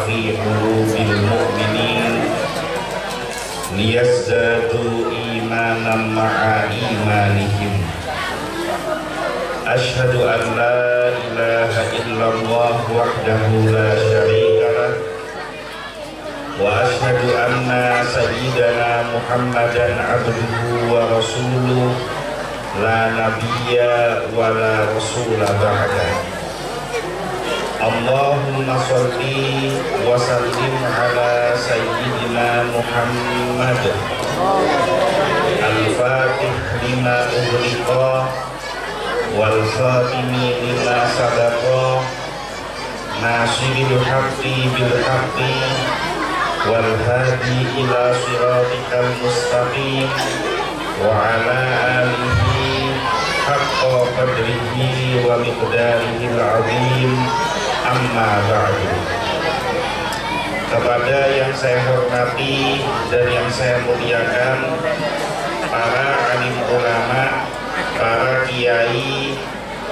fi qulubil mu'minin liyazdadu imanan ma'a imanihim. Asyhadu an la ilaha illallah wahdahu la syarika lah wa asyhadu anna sayyidana Muhammadan abduhu wa rasuluh la nabiyya wa la rasula ba'da. Allahumma sholli wa sallim ala sayyidina Muhammad al-fatih lima ughliqa wal khatimi lima sabaqa nasiril haqqi bil haqqi wal hadi ila siratikal mustaqim wa ala alihi haqqa qadrihi wa miqdarihil azim. Amma ba'du. Kepada yang saya hormati dan yang saya muliakan, para alim ulama, para kiai,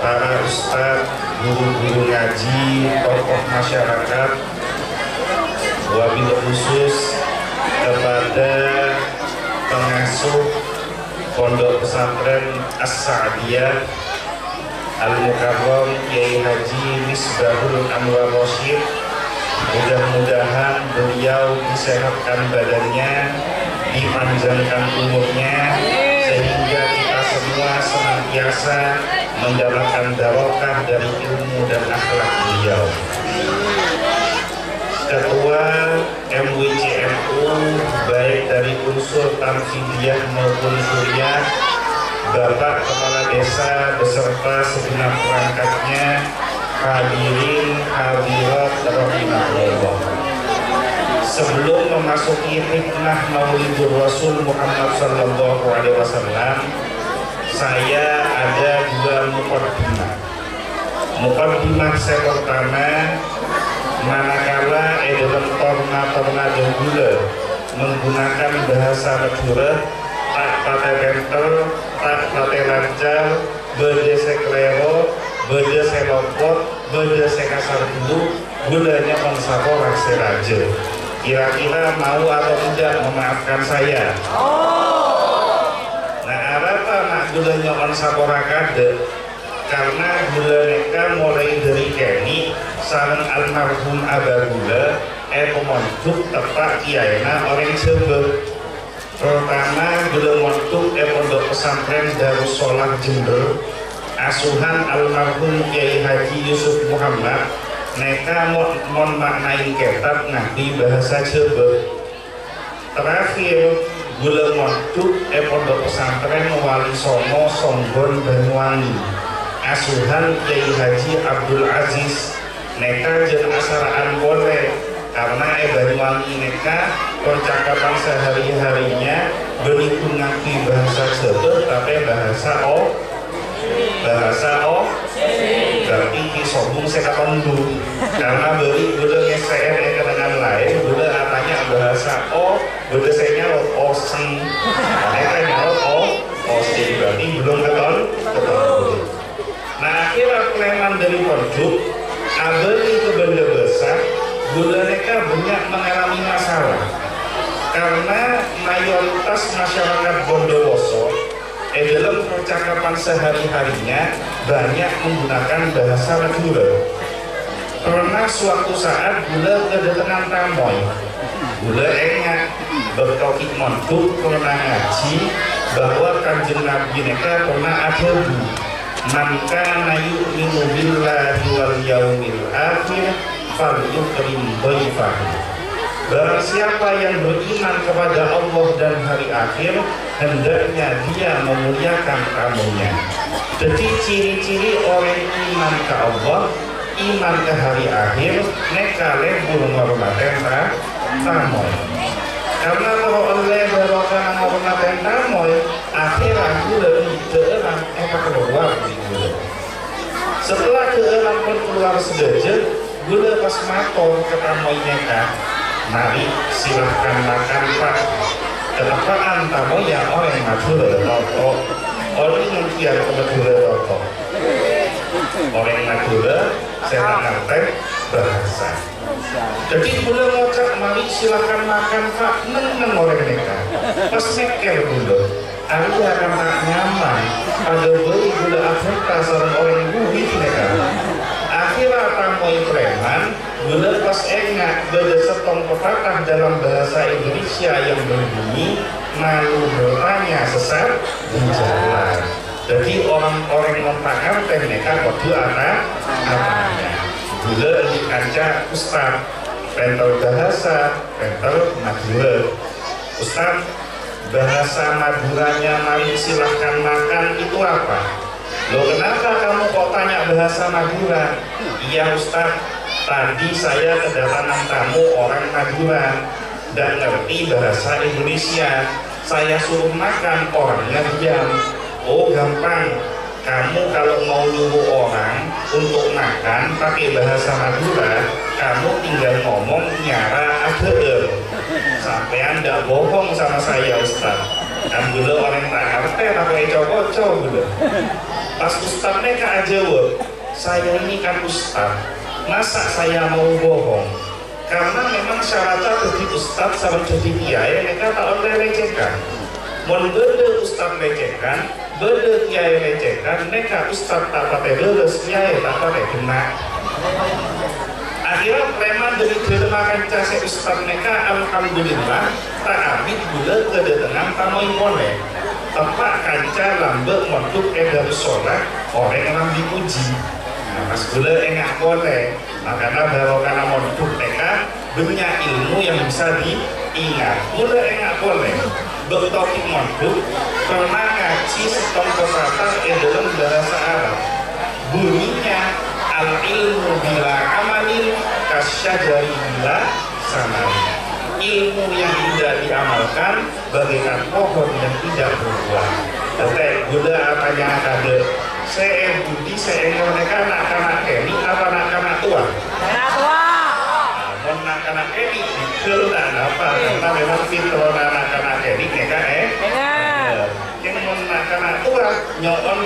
para ustadz, guru-guru ngaji, tokoh masyarakat, wabil khusus kepada pengasuh Pondok Pesantren As-Sa'diyah Al-Mukarram Kiai Haji Misbahul Anwar Rasyid. Mudah-mudahan beliau disehatkan badannya, dipanjangkan umurnya, sehingga kita semua senantiasa mendapatkan barokah dari ilmu dan akhlak beliau. Ketua MWCNU baik dari unsur Tamfidiyah maupun Suriah, Bapak Kepala Desa beserta segenap perangkatnya, hadirin hadirat rahimahullah. Sebelum memasuki hikmah Maulidur Rasul Muhammad sallallahu alaihi wasallam, saya ada dua muqaddimah. Muqaddimah saya pertama, manakala dalam torna gula menggunakan bahasa Madura, tak pakai pentel, tak pakai lancar, beda seklero, beda selopot, beda sekasar dulu, gulanya mensapor rasa raja. Kira-kira mau atau tidak memaafkan saya? Nah, apa nak gulanya mensapor rakade? Karena gula mereka mulai dari kini sarang almarhum Abah Gula pemontuk tepat kiaina orang sebel. Pertama gula montuk Pondok Pesantren Darussolah Jember asuhan almarhum Kiai Haji Yusuf Muhammad. Mereka mon maknain kitab ngerti bahasa sebel. Terakhir gula montuk Pondok Pesantren Wali Songo Songgon Banyuwangi asuhan Kiai Haji Abdul Aziz. Neka jen asaraan boleh karena Banyuwangi neka percakapan sehari-harinya berikut ngerti bahasa sebel tapi bahasa berarti kisobung sekapandu karena beri gula ngeser dengan lain gula apanya bahasa gula saya nyalot oseng mereka nyalot oseng berarti belum keton. Nah akhirnya kleman dari pondok abeli ke benda besar gula mereka banyak mengalami masalah karena mayoritas masyarakat Bondowoso dalam percakapan sehari-harinya banyak menggunakan bahasa Madura. Pernah suatu saat gula kedatangan tamoy, gula enggak bertopik montuk pernah ngaji bahwa Kanjeng Nabi mereka pernah ada maka nayu minubillahi wal yaumil akhir falyukrim dhaifahu. Barang siapa yang beriman kepada Allah dan hari akhir, hendaknya dia memuliakan tamunya. Jadi ciri-ciri orang iman ke Allah, iman ke hari akhir, neka lebur menghormatkan tamu. Karena kalau oleh berokan menghormatkan tamu, akhirnya gula keeran keluar di gula. Setelah keeran pun keluar sedikit, gula pas mator ke tamu neka. Mari silahkan makan Pak. Kenapaan tamu yang orang Madura toto, orang yang Madura toto, orang Madura saya ngerti bahasa. Jadi gula ngocak mari silakan makan Pak neng orang mereka pas mekel gula aku akan tak nyaman ada beli gula Afrika seorang orang buih mereka akhirnya tamu preman gula pas enggak beda setong pepatah dalam bahasa Indonesia yang berbunyi malu bertanya sesat di jalan. Jadi orang-orang memaham mereka waktu apa-apanya gula di kancah Ustaz pentel bahasa, pentel Madura Ustaz bahasa Maduranya mari silahkan makan itu apa? Loh kenapa kamu kok tanya bahasa Madura? Iya Ustaz, tadi saya kedatangan tamu orang Madura dan ngerti bahasa Indonesia saya suruh makan orangnya diam. Oh gampang, kamu kalau mau nyuruh orang untuk makan pakai bahasa Madura kamu tinggal ngomong nyara adeer sampai anda bohong sama saya Ustaz kan gula orang tak ngerti pakai cowok-cowok gula pas Ustaz mereka jawab saya ini kan Ustaz masa saya mau bohong karena memang syaratnya jadi Ustaz sama jadi kiai mereka tak boleh lecehkan mau beda Ustaz lecehkan beda kiai lecehkan mereka Ustaz tak pakai lulus kiai tak pakai kena akhirnya preman dari makan case Ustaz mereka alhamdulillah tak ambil gula kedatangan tamu boleh tempat kanca lambe untuk edar sholat orang dipuji nah pas gula enggak boleh makanya bahwa karena untuk mereka punya ilmu yang bisa diingat gula enggak boleh bertopik monduk pernah ngaji setong pepatah dalam bahasa Arab bunyinya al-ilmu bila amalin kasyajari bila samari ilmu yang tidak diamalkan bagaikan pohon yang tidak berbuah tetek gula apanya kade saya budi saya mereka nak-anak keni apa nak-anak tua? Anak tua nak-anak keni dikelutan apa karena memang fitro anak-anak keni mereka yang nak-anak tua nyon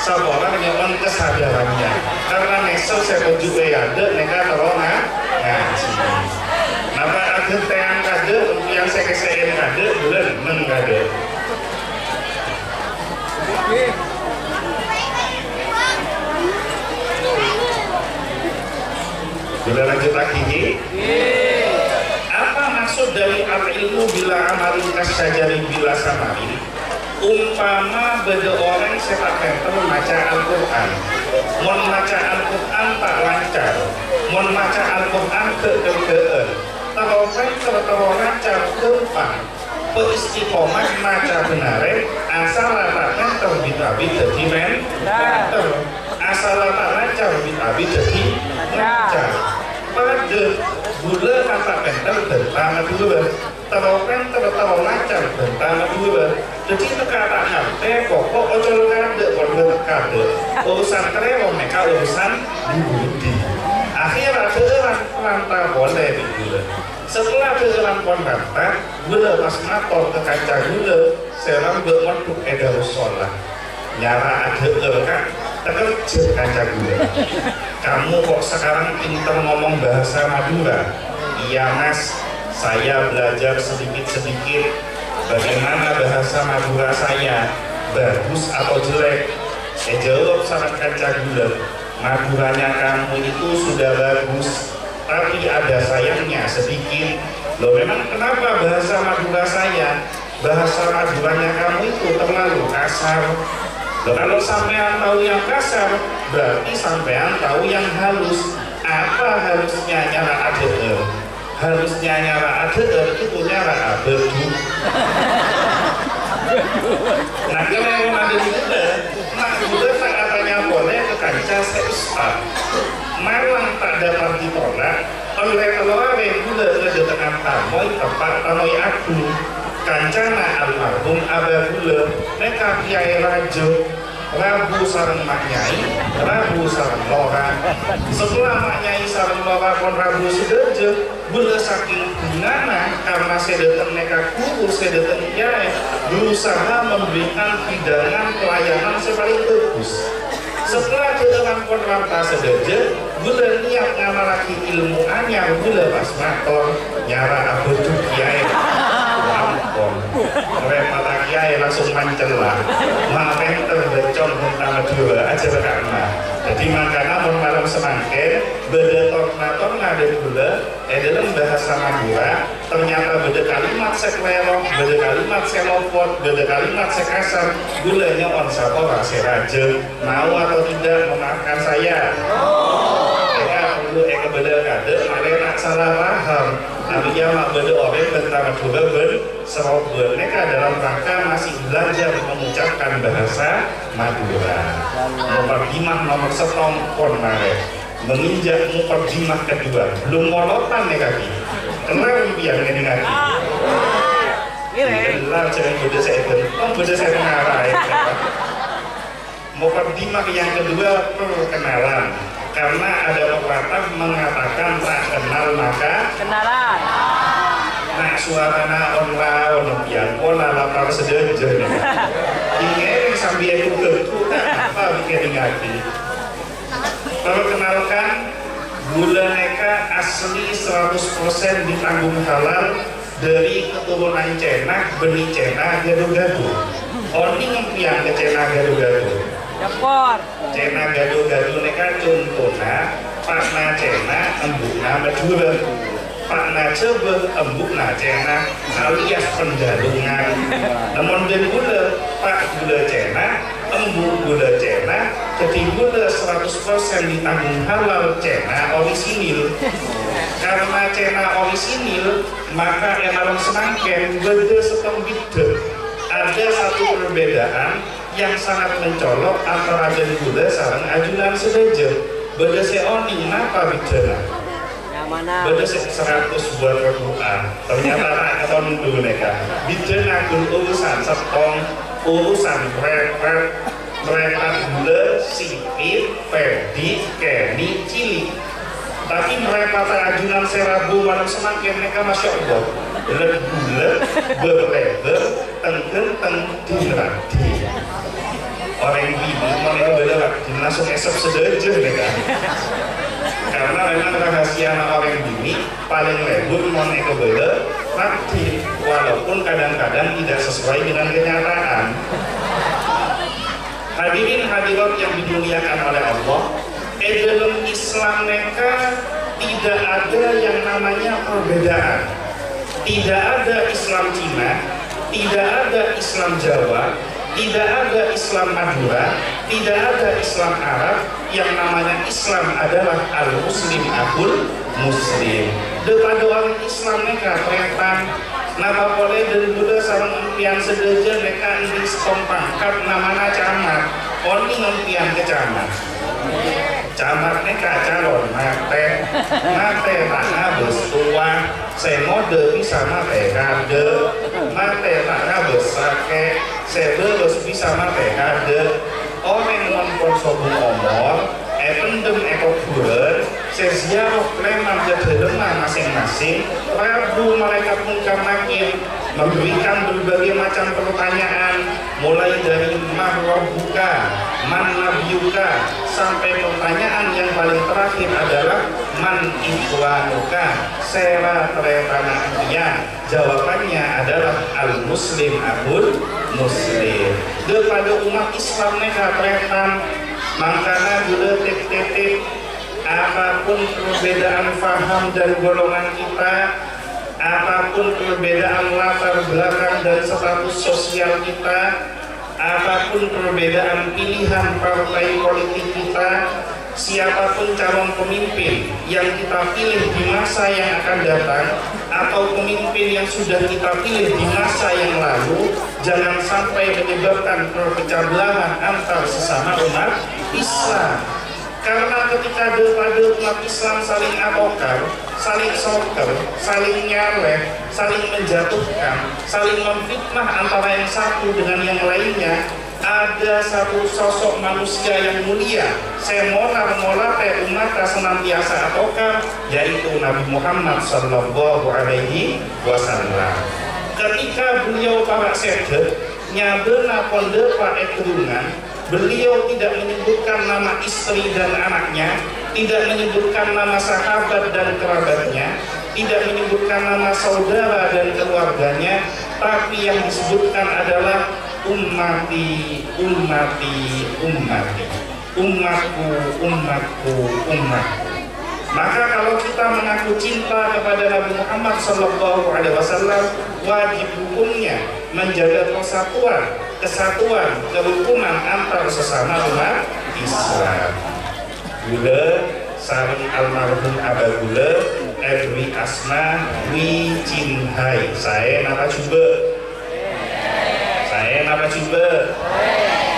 saboran nyon kesadarannya karena nesel saya juga ada mereka tolong ngaji napa ada teang kade untuk yang saya kesain kade bulan mengkade sudah lanjut lagi apa maksud dari al-ilmu bila amalin kasyajari bila samarin umpama beda orang sepak pentel maca Al-Quran mon maca Al-Quran tak lancar mon maca Al-Quran ke-ke-ke tahu pentel tahu lancar gampang peristiqomah maca benare asal tak pentel bit-abit jadi pentel asal tak lancar bit-abit jadi lancar pada gula kata pentel bentang dulu tahu pentel tahu lancar bentang dulu jadi kata ngerti pokok ojol kade ojol kade urusan kerewong mereka urusan dibudi akhirnya keeran ranta boleh di gula setelah keeran pon ranta gula pas motor ke kaca gula serang bermoduk edar sholat nyara ada kan terkejut kaca gula kamu kok sekarang pintar ngomong bahasa Madura iya mas saya belajar sedikit-sedikit bagaimana bahasa Madura saya bagus atau jelek saya jawab sama kaca gula Maduranya kamu itu sudah bagus tapi ada sayangnya sedikit loh memang kenapa bahasa Madura saya bahasa Maduranya kamu itu terlalu kasar loh kalau sampean tahu yang kasar berarti sampean tahu yang halus apa harusnya nyara adeer harusnya nyara adeer itu nyara abedu nah kalau yang ada gula nah gula tak katanya boleh ke kancah Ustaz malang tak dapat ditolak oleh telore gula ke tengah tamoy tempat tamoy aku kancana almarhum Abah gula mereka kiai rajo Rabu sareng maknyai Rabu sareng lora setelah maknyai sareng lora pun Rabu sedeje gula saking bungana karena sedetan mereka guru sedetan kiai berusaha memberikan hidangan pelayanan sepaling bagus Setelah dalam kontrata sedaja, gula niat ngamalaki ilmu anyar gula pas mator nyara abedu kiai. Ampun, repot kiai langsung mancelah. Maafin terbecon tentang Madura aja karena. Jadi makanya malam semangkin beda torna dan gula dalam bahasa Madura ternyata beda kalimat seklelok, beda kalimat selopot, beda kalimat sekasar gulanya on sapora seraje mau atau tidak memaafkan saya. Ya perlu beda kade kalian tak salah paham. Artinya mak beda orang tentang Madura serok mereka dalam rangka masih belajar mengucapkan bahasa Madura. Mukadimah nomor setong konare menginjak mukadimah kedua belum molotan nih kaki kenapa biar ini kaki gelar jangan beda saya beda saya mengarah ya mukadimah yang kedua perkenalan karena ada pepatah mengatakan tak kenal maka kenalan. Nah suarana on yang pola lapar sedaja nih ingin sambil itu tentu apa bikin hati. Perkenalkan gula neka asli 100% ditanggung halal dari keturunan Cina, benih Cina gado-gado. Oni ngempian ke Cina gado-gado. Dapur. Cina gado-gado neka contohnya pakna Cina embukna Madura. Pakna coba embukna Cina alias penjalungan. Namun dan gula pak gula Cina embuk gula Cina jadi gula 100% ditanggung halal Cina orisinil. Karena Cina orisinil maka emalong semangken beda setembide. Ada satu perbedaan yang sangat mencolok antara dan gula sarang ajunan sedaja beda seoni napa bidana beda 100 buat Al-Quran ternyata akan dulu mereka bidana urusan setong urusan mereka gula, sipit, pedi, keni, cili tapi mereka ajunan serabu malam semangkin mereka Masya Allah gula, berleber, teng diradi orang gini, mereka beda langsung esok sedaja mereka karena memang rahasia orang gini paling lebur mereka beda radi walaupun kadang-kadang tidak sesuai dengan kenyataan. Hadirin hadirat yang dimuliakan oleh Allah, dalam Islam mereka tidak ada yang namanya perbedaan. Tidak ada Islam Cina, tidak ada Islam Jawa, tidak ada Islam Madura, tidak ada Islam Arab. Yang namanya Islam adalah al-Muslim akul Muslim. Daripada orang Islam mereka ternyata nama boleh dari Buddha sarang impian sedaja mereka di pangkat namanya camat. Oni impian ke camat. Camat mereka calon mate mana bertua saya mode bisa mate kade mate mana besake saya terus bisa mate kade orang non konsumsi omor pendem ekor bulan seziarah preman jadilema masing-masing Rabu malaikat munkar nakir memberikan berbagai macam pertanyaan mulai dari mahrobuka man nabiyuka sampai pertanyaan yang paling terakhir adalah man ikhwanuka sera teretana dia jawabannya adalah al muslim akul muslim daripada umat Islam mereka teretan makanya gula tip-tip apapun perbedaan faham dan golongan kita apapun perbedaan latar belakang dan status sosial kita apapun perbedaan pilihan partai politik kita siapapun calon pemimpin yang kita pilih di masa yang akan datang atau pemimpin yang sudah kita pilih di masa yang lalu jangan sampai menyebabkan perpecah belahan antar sesama umat Islam. Karena ketika daripada umat Islam saling abokar, saling soker, saling nyaleh, saling menjatuhkan, saling memfitnah antara yang satu dengan yang lainnya, ada satu sosok manusia yang mulia, semolar-molar umat senantiasa abokar, yaitu Nabi Muhammad Sallallahu Alaihi Wasallam. Ketika beliau para sedet nyabena ponde pak ekrungan beliau tidak menyebutkan nama istri dan anaknya, tidak menyebutkan nama sahabat dan kerabatnya, tidak menyebutkan nama saudara dan keluarganya, tapi yang disebutkan adalah ummati, ummati, ummati, umatku, umatku, umatku. Maka kalau kita mengaku cinta kepada Nabi Muhammad SAW, wajib hukumnya menjaga persatuan, kesatuan, kerukunan antar sesama umat Islam. Gula sareng almarhum Aba Gula, Edwi Asma Wi Cinhai. Saya napa coba? Saya napa coba?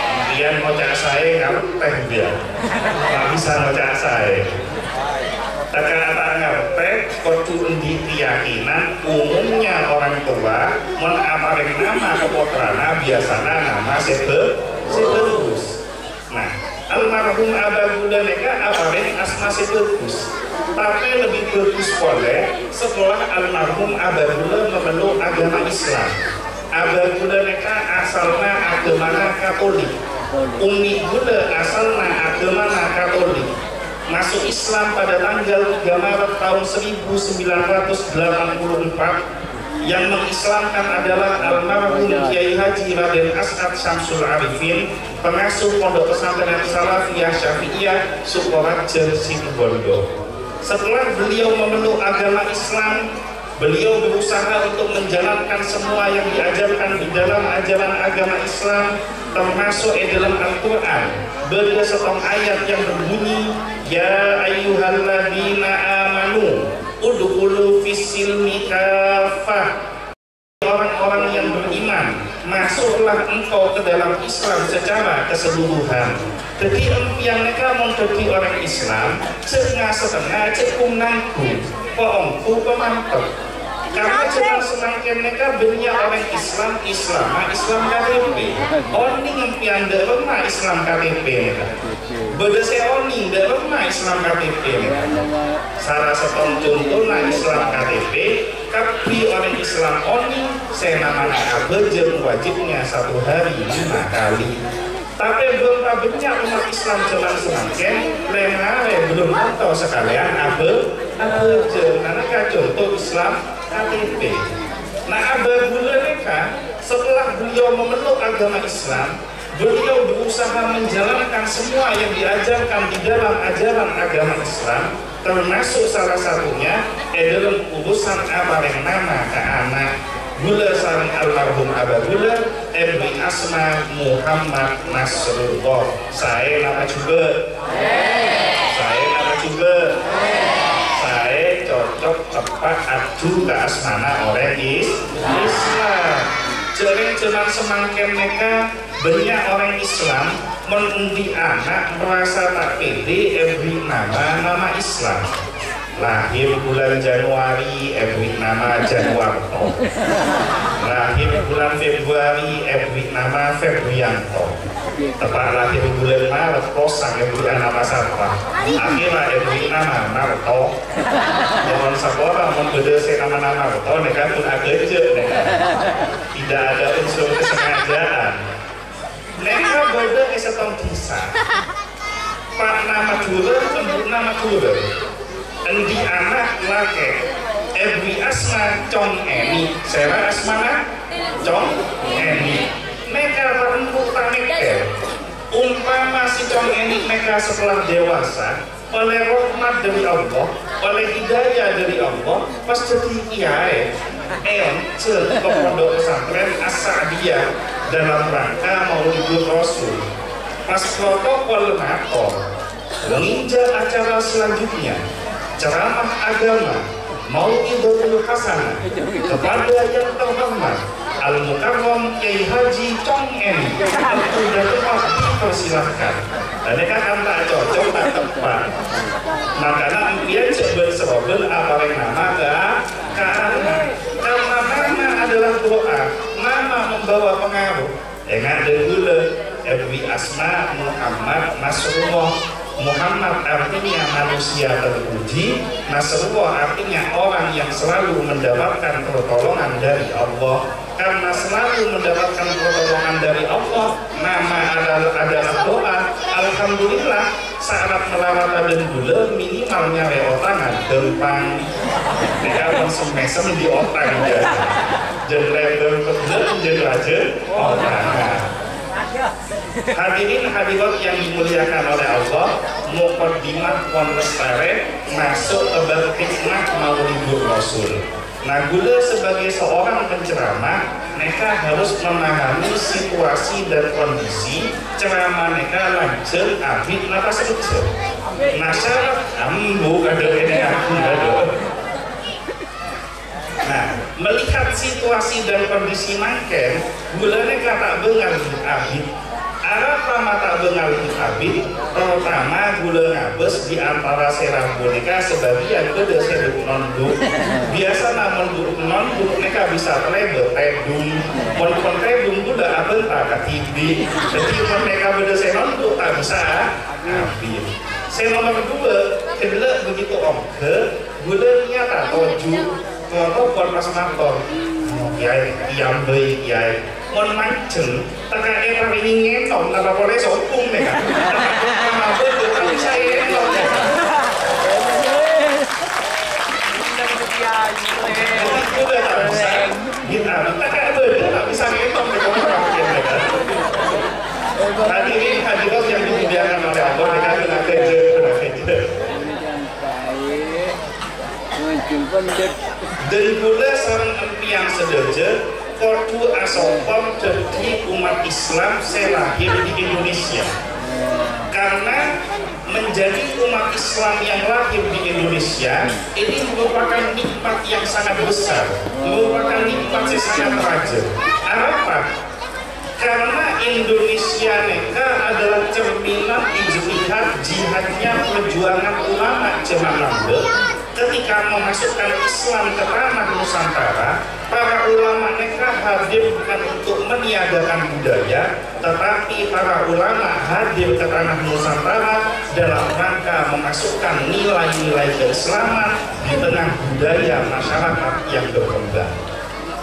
Kemudian ngocak saya ngerteh dia, nggak bisa ngocak saya. Kata-kata ngerteh, kudu endi keyakinan umumnya orang tua menaparing nama kepotrana biasanya nama sebegus. Nah, almarhum Aba Gula neka aparing asma sebegus. Tapi lebih bagus boleh setelah almarhum Aba Gula memeluk agama Islam. Aba Gula neka asalnya agama Katolik. Umi Gula asalnya agama Katolik. Masuk Islam pada tanggal 3 Maret tahun 1984. Yang mengislamkan adalah almarhum Kiai Haji Raden As'ad Syamsul Arifin, pengasuh Pondok Pesantren Salafiyah Syafi'iyah Sukoharjo Situbondo. Setelah beliau memeluk agama Islam, beliau berusaha untuk menjalankan semua yang diajarkan di dalam ajaran agama Islam, termasuk dalam Al-Quran. Beliau setong ayat yang berbunyi, Ya ayyuhalladzina amanu udkhulu fis-silmi kafah. Orang-orang yang beriman, masuklah engkau ke dalam Islam secara keseluruhan. Jadi yang mereka mau jadi orang Islam, setengah setengah cekunganku, poongku pemantep. Karena jangan semakin mereka bennya orang Islam, Islam KTP. Oni ngempian de lemah Islam KTP mereka. Beda seoni de lemah Islam KTP mereka. Salah satu contoh Islam KTP, tapi orang Islam oni saya namanya abejeng wajibnya 1 hari 5 kali. Tapi belum banyak umat Islam jalan semakin lengare belum tahu sekalian abejeng. Karena contoh Islam KTP. Nah, Aba Gula mereka setelah beliau memeluk agama Islam, beliau berusaha menjalankan semua yang diajarkan di dalam ajaran agama Islam, termasuk salah satunya dalam urusan apareng nama ke anak Gula sareng almarhum Aba Gula, Edwi Asma Muhammad Nasrullah. Saya nama juga. Saya nama juga. Saya cocok tepat adu ke asmana orang Islam. Jadi cuman semakin mereka banyak orang Islam menundi anak merasa tak pede beri nama Islam. Lahir bulan Januari beri nama Januarto. Lahir bulan Februari beri nama Febrianto. Tepat lahir bulan Maret kosang beri nama Sarpa. Akhirnya beri nama Marto. Jangan sekolah membeda nama Marto, mereka pun agak tidak ada unsur kesengajaan. Mereka beda setong kisah. Pak nama Dura, tembuk nama Dura. Endi anak laki Edwi Asma Cong Eni. Saya Asmana Cong Eni. Mereka berembuk taneke. Umpama si Cong Eni mereka setelah dewasa, oleh rahmat dari Allah, oleh hidayah dari Allah, pas jadi kiai cek ke pondok pesantren As-Sa'diyah dalam rangka Maulidul Rasul. Pas protokol nakor menginjak acara selanjutnya, ceramah agama Mau'izatul Hasanah kepada yang terhormat Al-Mukarram Kiai Haji Cong Eni. Itu sudah tepat dipersilahkan. Dan mereka kan tak cocok, tak tepat. Makanya impian sebel serobel apa yang nama karena nama adalah doa, nama membawa pengaruh. Dengan dahulu Edwi Asma Muhammad Nasrullah. Muhammad artinya manusia terpuji, Nasrullah artinya orang yang selalu mendapatkan pertolongan dari Allah. Karena selalu mendapatkan pertolongan pertolongan dari Allah, nama adalah doa. Alhamdulillah saat merawat dan gula minimalnya otangan gampang mereka mesem di otak aja jenderal aja otangan. Hadirin hadirat yang dimuliakan oleh Allah, muqaddimah konlestare masuk ke bab hikmah Maulidur Rasul. Nah, gula sebagai seorang penceramah, mereka harus memahami situasi dan kondisi ceramah mereka lanjut abid napa sebut. Nah, syarat ambu ada ini aku ada. Nah, melihat situasi dan kondisi mangken, gula mereka tak bengal abid. Arah mata bengal abid, terutama gula ngabes di antara serah boneka sebagian gede seduk nonduk. Biasa namun duduk nonduk mereka bisa terlebet tedung, pon tedung gula abel tak tibi. Jadi mereka beda senonduk tak bisa abid. Nomor kedua, kedua begitu om ke gula nyata toju, kalau buat pas motor, kiai yang baik kiai. Mon mancing, tengah era ini ngetong, nggak boleh sopung nih kan? Nggak boleh, tapi saya ngetong ya. Udah tak bisa, kita tengah beda tak bisa ngetong nih kalau orang yang kan. Hadirin hadirat yang dimuliakan oleh Allah, mereka kena kerja. Dan pula seorang yang sederja. Kodu asopom dari umat Islam saya lahir di Indonesia. Karena menjadi umat Islam yang lahir di Indonesia ini merupakan nikmat yang sangat besar, merupakan nikmat yang sangat raja. Apa? Karena Indonesia mereka adalah cerminan ijtihad jihadnya perjuangan ulama zaman Lambe. Ketika memasukkan Islam ke tanah Nusantara, para ulama mereka hadir bukan untuk meniadakan budaya, tetapi para ulama hadir ke tanah Nusantara dalam rangka memasukkan nilai-nilai keislaman di tengah budaya masyarakat yang berkembang.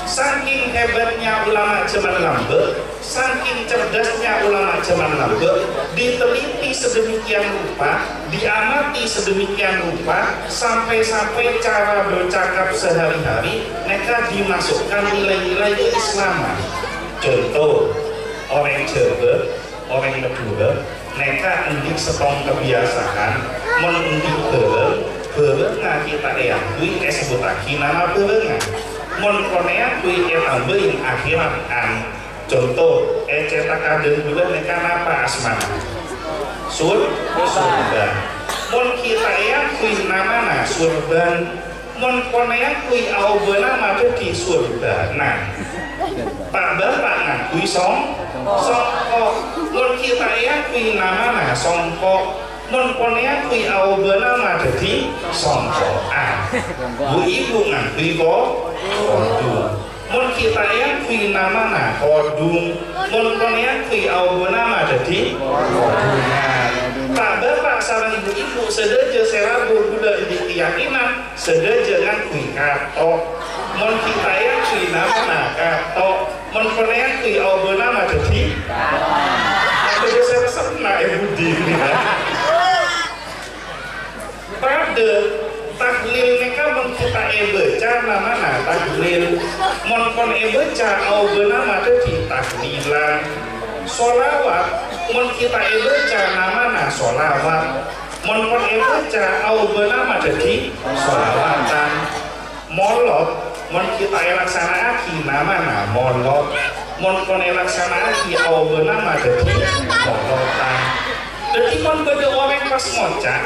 Saking hebatnya ulama zaman Lambe, saking cerdasnya ulama zaman Lambe, diteliti sedemikian rupa, diamati sedemikian rupa, sampai-sampai cara bercakap sehari-hari mereka dimasukkan nilai-nilai keislaman. Contoh, orang Jawa, orang Madura, mereka endik setong kebiasaan, menundik berenga kita yang kui sebut lagi nama berenga. Mon konea kui etambein akhiratan. Contoh, cetak kaden bulan mereka apa asmana? Surban. Mon kita yang kui namana surban. Mon konea kui aubena madu di surbana. Pak bapak ngakui songkok. Mon kita yang kui namana songkok. Mon konea kui aubena madu di songkokan. Bu ibu ngakui kodung. Mon kita yang kui namana kodung. Mon konea kui aubena madu di kodungan. Pak bapak sarang ibu-ibu sedaja serabu budak di keyakinan sedaja dengan kui katok. Mon kita yang kui namana katok. Mon konea kui aubena madu di sedaja serasap na ibu diri. Pada tahlil mereka kita baca namanya tahlil, mon baca au benama di tahlilan. Solawat mon kita baca namanya solawat, mon baca au benama di solawatan. Molot mon kita laksanakan namanya molot, mon laksanakan au benama di molotan. Jadi kan pada orang pas ngocak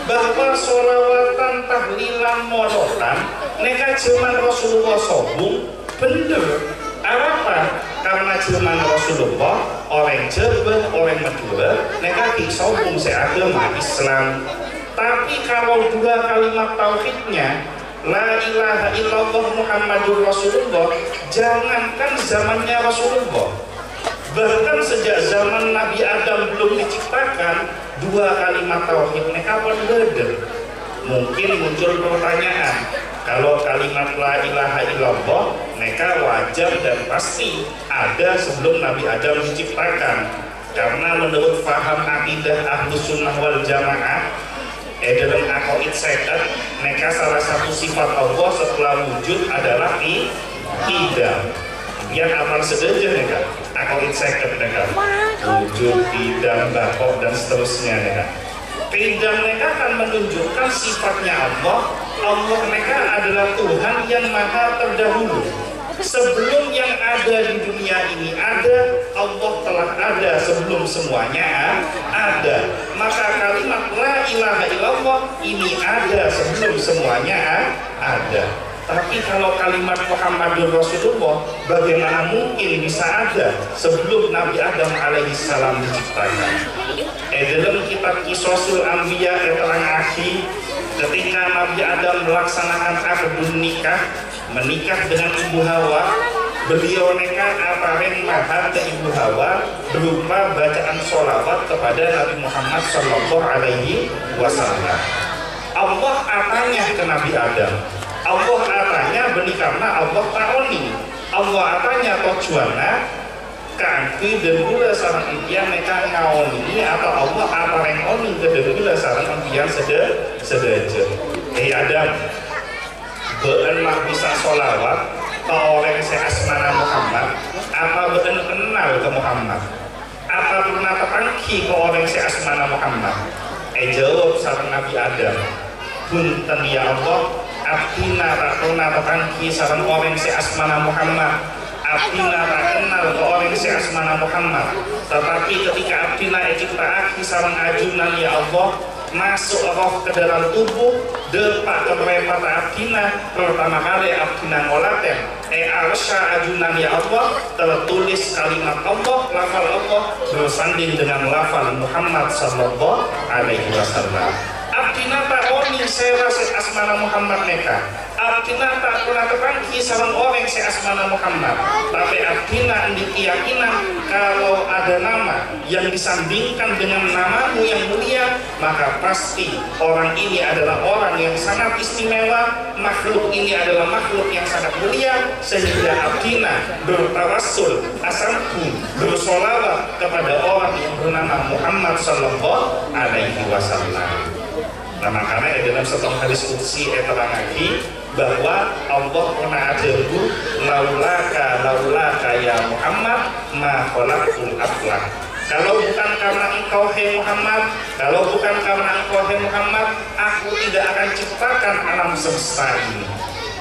bahwa sholawatan, tahlilan, molotan mereka zaman Rasulullah sobung bener. Apa? Karena zaman Rasulullah orang Jawa, orang Madura mereka disobung seagama Islam. Tapi kalau dua kalimat tauhidnya La ilaha illallah Muhammadur Rasulullah, jangankan zamannya Rasulullah, bahkan sejak zaman Nabi Adam belum diciptakan, dua kalimat tauhid mereka pun beda. Mungkin muncul pertanyaan, kalau kalimat la ilaha illallah mereka wajar dan pasti ada sebelum Nabi Adam diciptakan. Karena menurut faham akidah Ahlus Sunnah wal Jamaah dalam aqaid seket, mereka salah satu sifat Allah setelah wujud adalah idam. Yang amal sedaja mereka aqaid seket mereka wujud, idam, bakok dan seterusnya mereka. Idam mereka akan menunjukkan sifatnya Allah. Allah mereka adalah Tuhan yang maha terdahulu. Sebelum yang ada di dunia ini ada, Allah telah ada sebelum semuanya ada. Maka kalimat la ilaha illallah ini ada sebelum semuanya ada. Tapi kalau kalimat Muhammadur Rasulullah, bagaimana mungkin bisa ada sebelum Nabi Adam alaihissalam diciptakan? Dalam kitab Qisasul Anbiya terang akhi, ketika Nabi Adam melaksanakan akdun nikah, menikah dengan Ibu Hawa, beliau nekat apareng mahar ke Ibu Hawa berupa bacaan sholawat kepada Nabi Muhammad Sallallahu Alaihi Wasallam. Allah atanya ke Nabi Adam, Allah atanya beni karena Allah taoni, Allah atanya tujuannya kanti dan gula sarang impian mereka ngaoni atau Allah apareng oni ke gula sarang impian sedaja. Adam benar bisa sholawat ke orang seasmana Muhammad, apa benar kenal ke Muhammad, apa pernah terangki ke orang seasmana Muhammad? Jawab sareng Nabi Adam, punten ya Allah, abdina tak pernah terangki sareng orang seasmana Muhammad, abdina tak kenal ke orang seasmana Muhammad. Tetapi ketika abdina ciptaaki sareng ajunan ya Allah, masuk roh ke dalam tubuh, depak keberempat abdina, pertama kali abdina ngolaten arsya ajunan ya Allah, tertulis kalimat Allah, lafal Allah bersanding dengan lafal Muhammad Sallallahu Alaihi Wasallam. Abdina tak oni saya asmana Muhammad mereka, abdina tak pernah terangki sareng orang asmana Muhammad. Tapi abdina di keyakinan kalau ada nama yang disandingkan dengan namamu yang mulia, maka pasti orang ini adalah orang yang sangat istimewa, makhluk ini adalah makhluk yang sangat mulia, sehingga abdina bertawassul asamku bersolawat kepada orang yang bernama Muhammad Sallallahu Alaihi Wasallam. Nah makanya dalam satu hadis qudsi terang lagi bahwa Allah pernah ajarku laulaka ya Muhammad ma khalaqtul aflak. Kalau bukan karena engkau hai Muhammad, kalau bukan karena engkau hai Muhammad, aku tidak akan ciptakan alam semesta ini.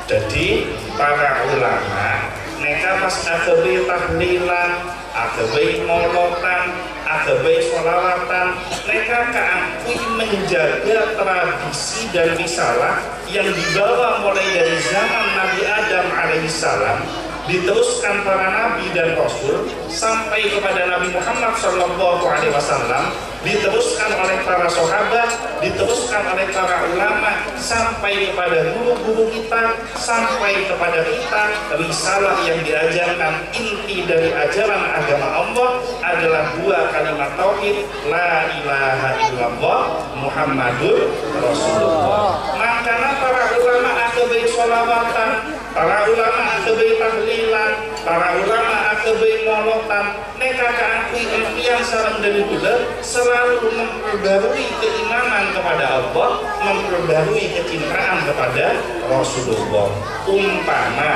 Jadi para ulama mereka pas agabe tahlilan, agabe molotan, agabe sholawatan, mereka keakui menjaga tradisi dan risalah yang dibawa mulai dari zaman Nabi Adam alaihissalam, diteruskan para nabi dan rasul sampai kepada Nabi Muhammad Sallallahu Alaihi Wasallam, diteruskan oleh para sahabat, diteruskan oleh para ulama sampai kepada guru-guru kita, sampai kepada kita. Risalah yang diajarkan inti dari ajaran agama Allah adalah dua kalimat tauhid, la ilaha illallah Muhammadur Rasulullah. Makanya para ulama akabai sholawatan, para ulama akabai tahlilan, para ulama akabai molotan, mereka keakui impian sareng dari bulan selalu memperbarui keimanan kepada Allah, memperbarui kecintaan kepada Rasulullah. Umpama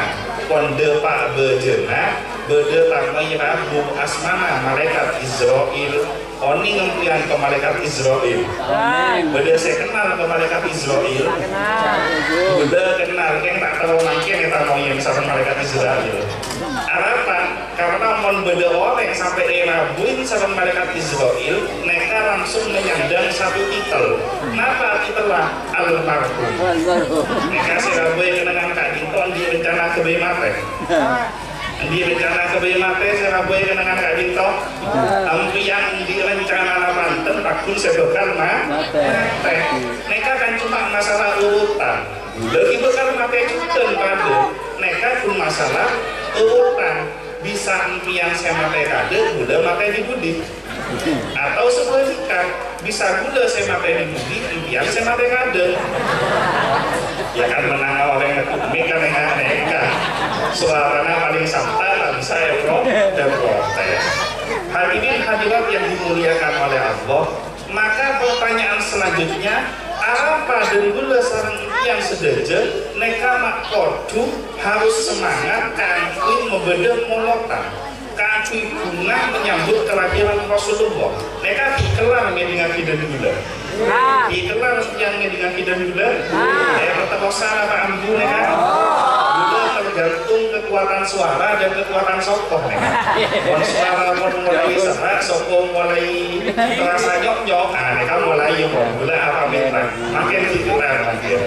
konde pak bejena bede tamai rabu asmana malaikat Israel, oni ngempian ke malaikat Israel, bede saya kenal ke malaikat Israel, bede kenal yang tak tahu nangke kita mau yang misalkan malaikat Israel. Apa? Karena mon beda orang sampai rabuin sama malaikat Israel, mereka langsung menyandang satu titel. Kenapa titelnya almarhum? Mereka serabai kenangan kak Dinton di rencana kebayi mate. Di rencana kebayi mate serabai kenangan kak Dinton. Yang di rencana Banten takun sebekan mate. Mereka kan cuma masalah urutan. Lagi bekal mate cuten pada. Mereka pun masalah urutan. Bisa impian saya mate kade, gula mate di budi. Atau sebaliknya, bisa gula saya mate di budi, impian saya mate kade. Ya kan menang orang yang kan yang aneh. suaranya paling santai, tak bisa dan protes. Hadirin hadirat yang dimuliakan oleh Allah, maka pertanyaan selanjutnya, apa dan gula sarang yang sedaja neka mak kodu harus semangat kangkui membeda molotan kangkui bunga menyambut kelahiran Rasulullah. Neka dikelar dengan kidan gula dikelar yang dengan kidan gula pertekosan apa ambu neka gula tergantung kekuatan suara dan kekuatan sokoh neka suara pun mulai serak sokoh mulai terasa nyok-nyok neka mulai yang gula apa minta makin dikelar makin.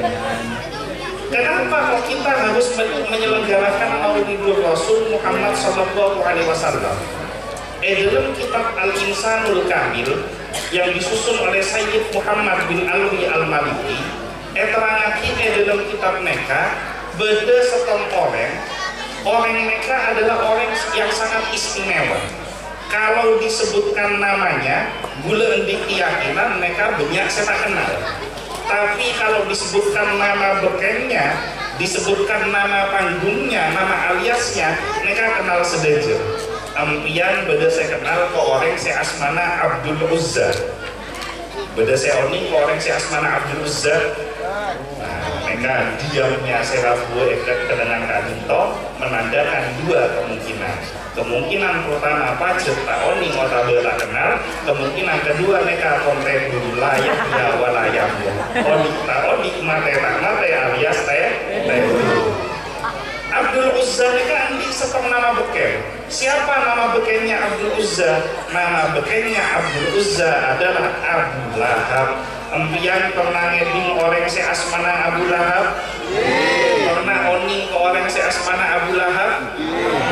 Kenapa kok kita harus menyelenggarakan Maulidul Rasul Muhammad Sallallahu Alaihi Wasallam? Dalam kitab Al-Insanul Kamil yang disusun oleh Sayyid Muhammad bin Alwi Al-Maliki, terangati dalam kitab mereka, beda setong orang mereka adalah orang yang sangat istimewa. Kalau disebutkan namanya, gula di keyakinan mereka banyak saya tak kenal. Tapi kalau disebutkan nama bekennya, disebutkan nama panggungnya, nama aliasnya, mereka kenal sedaja. Ampian beda saya kenal ke orang saya asmana Abdul Uzza. Beda saya oni ke orang saya asmana Abdul Uzza. Nah, mereka diamnya saya rabu kedengan kadinto menandakan dua kemungkinan. Kemungkinan pertama apa cerita oni ngota bela kenal, kemungkinan kedua mereka konten dulu layak ya walayam oni mate alias teh Abdul Uzza mereka andi setong nama beken. Siapa nama bekennya Abdul Uzza? Nama bekennya Abdul Uzza adalah Abu Lahab. Empian pernah ngeding orang si asmana Abu Lahab? Pernah oni ke orang si asmana Abu Lahab?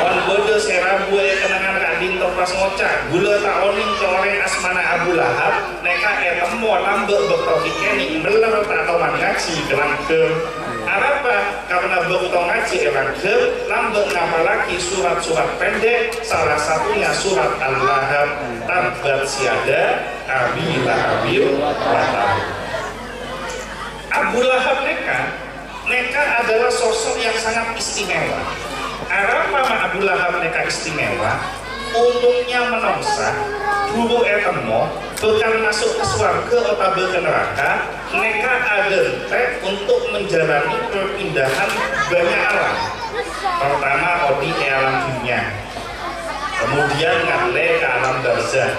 On bodoh si rabu kenangan kak dinto pas ngocak gula tak oni ke orang asmana Abu Lahab neka temu lambek bertopiknya nih beler tak tahu ngaji kelangke apa? Karena berutang ngaji kelangke lambek nama lagi surat-surat pendek salah satunya surat Al-Lahab tabat siada Abi Lahabil Lahab. Abu Lahab neka adalah sosok yang sangat istimewa. Apa Abu Lahab neka istimewa? Umumnya menongsa dulu etemo bukan masuk ke surga atau ke neraka, neka ada untuk menjalani perpindahan banyak alam. Pertama odi alam dunia, kemudian ngale ke alam barzah.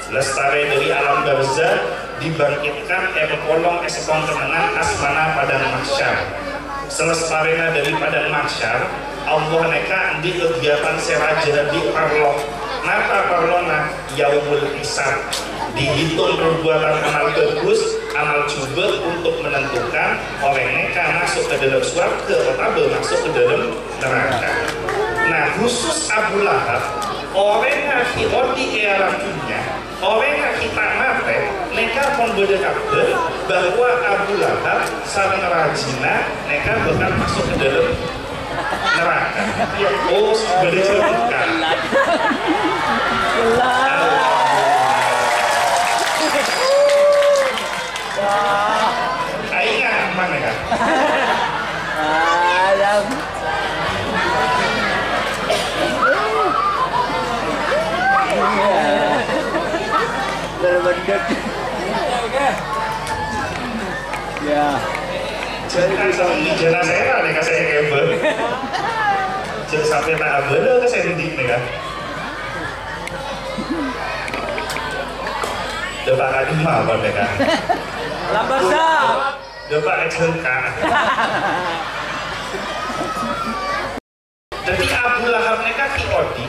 Lestari dari alam barzah dibangkitkan kolong esepong kenangan asmana padang mahsyar. Selestarina dari padang mahsyar, Allah neka di kegiatan seraja di parloh. Napa parlona yaumul hisab, dihitung perbuatan amal bagus, amal jubel untuk menentukan orang neka masuk ke dalam surga atau masuk ke dalam neraka. Nah khusus Abu Lahab, orang yang di alam dunia, orang yang kita mati, neka pun beda kabel bahwa Abu Lahab sarang rajina, neka bakal masuk ke dalam neraka. Ya, oh, beda ceritakan. Aina mana kan? Alam. Terbentuk. Ya. Jadi sama di jalan saya nih kasih kabel. Jadi sampai tak bener ke saya didik nih kan. Dapat kali mah apa kan? Lambat dah. Dapat eksengka. Jadi Abu Lahab neka kiodi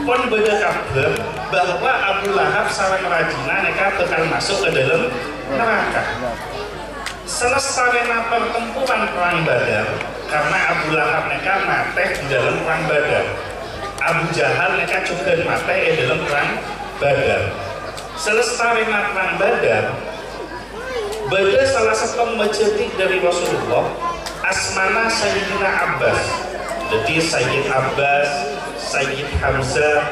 pun beda kabar bahwa Abu Lahab sareng rajina neka bakal masuk ke dalam neraka. Selesai pertempuran perang Badar, karena Abu Lahab neka mati di dalam perang Badar. Abu Jahal neka juga mati di dalam perang Badar. Selesai perang Badar, beda salah satu majetik dari Rasulullah, asmana Sayyidina Abbas. Jadi Sayyid Abbas, Sayyid Hamzah,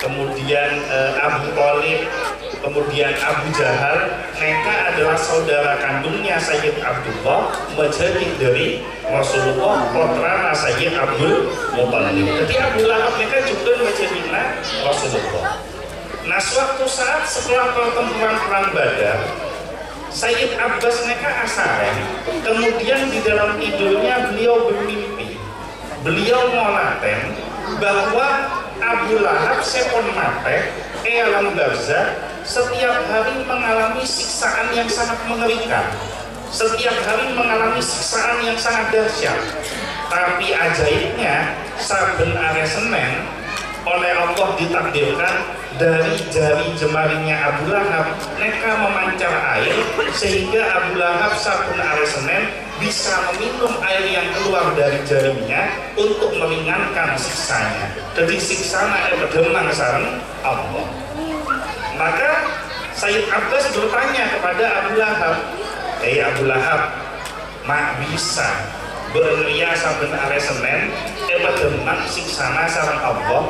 kemudian Abu Thalib, kemudian Abu Jahal mereka adalah saudara kandungnya Sayyid Abdullah menjadi dari Rasulullah putra Sayyid Abdul Muthalib. Jadi Abu Lahab mereka juga menjadi Rasulullah. Nah suatu saat setelah pertempuran perang Badar, Sayyid Abbas mereka Asaren, kemudian di dalam tidurnya beliau bermimpi, beliau molaten bahwa Abu Lahab sepon mate alam barzah setiap hari mengalami siksaan yang sangat mengerikan, setiap hari mengalami siksaan yang sangat dahsyat. Tapi ajaibnya saben hari Senin oleh Allah ditakdirkan dari jari jemarinya Abu Lahab mereka memancar air sehingga Abu Lahab saben hari Senin bisa meminum air yang keluar dari jarinya untuk meringankan siksanya. Jadi siksanya berdemang sareng Allah. Maka Sayyid Abbas bertanya kepada Abu Lahab, Abu Lahab, mak bisa beria saben hari Senin berdemang siksana sareng Allah?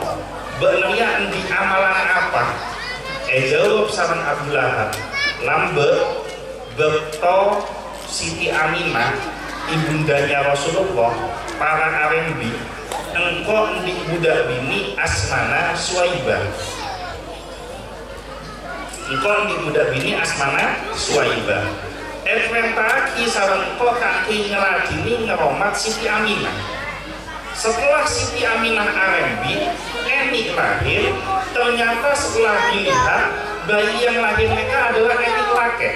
Benernya di amalan apa? Jawab sareng Abu Lahab, lambe beto Siti Aminah ibundanya Rasulullah para arembi engkau di budak bini asmana Suwaibah. Engkau di budak bini asmana Suwaibah. Eventaki sareng engkau kaki ngeladini ngeromat Siti Aminah. Setelah Siti Aminah arembi Enik lahir, ternyata setelah dilihat bayi yang lahir mereka adalah Enik laki.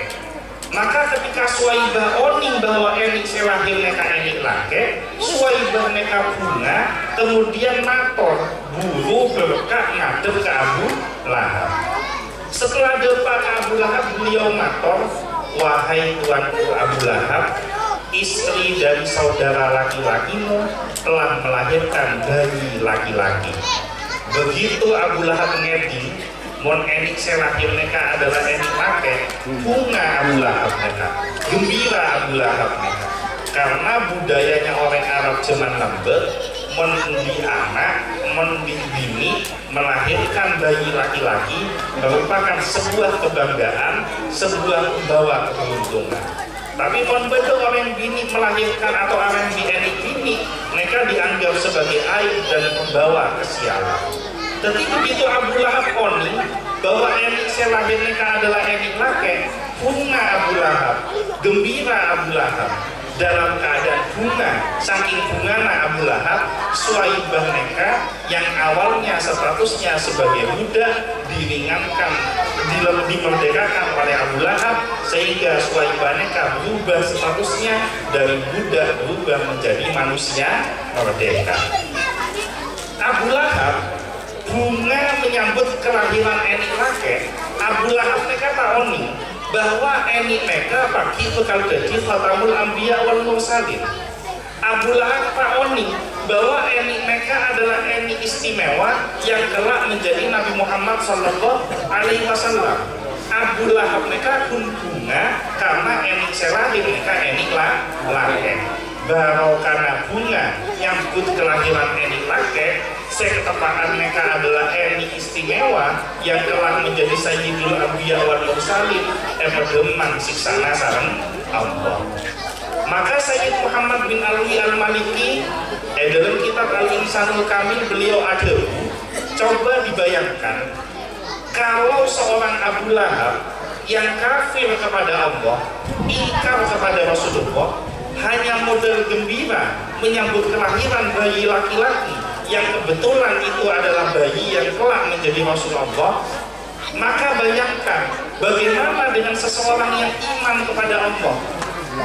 Maka ketika Suwaibah oning bahwa Enik selahir mereka Enik laki, Suwaibah mereka bunga, kemudian mator buru berkah ngadep ke Abu Lahab. Setelah depan Abu Lahab beliau mator, wahai tuanku Abu Lahab, istri dari saudara laki-lakimu telah melahirkan bayi laki-laki. Begitu Abu Lahab ngeding, mon Enik selahir mereka adalah Enik laki, bunga Abu Lahab mereka, gembira Abu Lahab mereka. Karena budayanya orang Arab zaman lambe, mon di anak, mon di bini melahirkan bayi laki-laki merupakan sebuah kebanggaan, sebuah pembawa keberuntungan. Tapi mon bedo orang bini melahirkan atau orang Enik bini, mereka dianggap sebagai aib dan pembawa kesialan. Tapi begitu Abu Lahab oning bahwa Enik selahir mereka adalah Enik laki, bunga Abu Lahab, gembira Abu Lahab. Dalam keadaan bunga, saking bungana Abu Lahab, Suwaibah mereka yang awalnya statusnya sebagai budak diringankan, dimerdekakan oleh Abu Lahab, sehingga Suwaibah mereka berubah statusnya dari budak berubah menjadi manusia merdeka. Abu Lahab bunga menyambut kelahiran Enik laki. Abu Lahab mereka tahu bahwa Enik mereka pagi bakal jadi Khatamul Anbiya wal Mursalin. Abu Lahab tahu bahwa Enik mereka adalah Enik istimewa yang kelak menjadi Nabi Muhammad Sallallahu Alaihi Wasallam. Abu Lahab mereka pun bunga karena Enik selahir mereka Enik laki. Baru karena bunga nyambut kelahiran Enik laki, seketepaan mereka adalah Enik istimewa yang telah menjadi Sayyidul Anbiya wal Mursalin, demang siksana sareng Allah. Maka Sayyid Muhammad bin Ali Al-Maliki dalam kitab Al-Insanul Kamil beliau ada, coba dibayangkan kalau seorang Abu Lahab yang kafir kepada Allah, ingkar kepada Rasulullah, hanya model gembira menyambut kelahiran bayi laki-laki yang kebetulan itu adalah bayi yang kelak menjadi Rasulullah, maka bayangkan bagaimana dengan seseorang yang iman kepada Allah,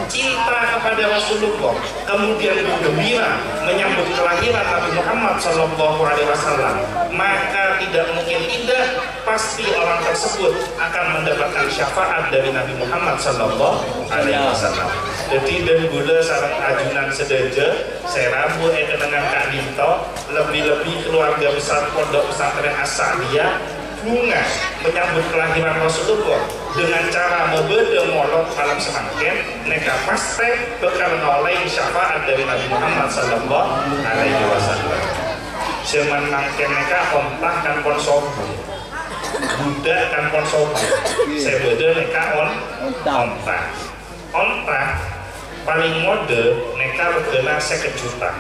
cinta kepada Rasulullah, kemudian bergembira menyambut kelahiran Nabi Muhammad Sallallahu Alaihi Wasallam, maka tidak mungkin tidak, pasti orang tersebut akan mendapatkan syafaat dari Nabi Muhammad Sallallahu Alaihi Wasallam. Jadi dan gula sarang ajunan sedaja, saya rabu dengan Kak Dinto, lebih-lebih keluarga besar Pondok Pesantren As-Sa'diyah bunga menyambut kelahiran Rasulullah dengan cara membeda molok malam semangkin, mereka pasti bakal ngoleh syafaat dari Nabi Muhammad Sallallahu Alaihi Wasallam. Zaman mangkin mereka kontah kan konsobu budak kan konsobu sebeda neka onta paling mode neka regana 50 juta.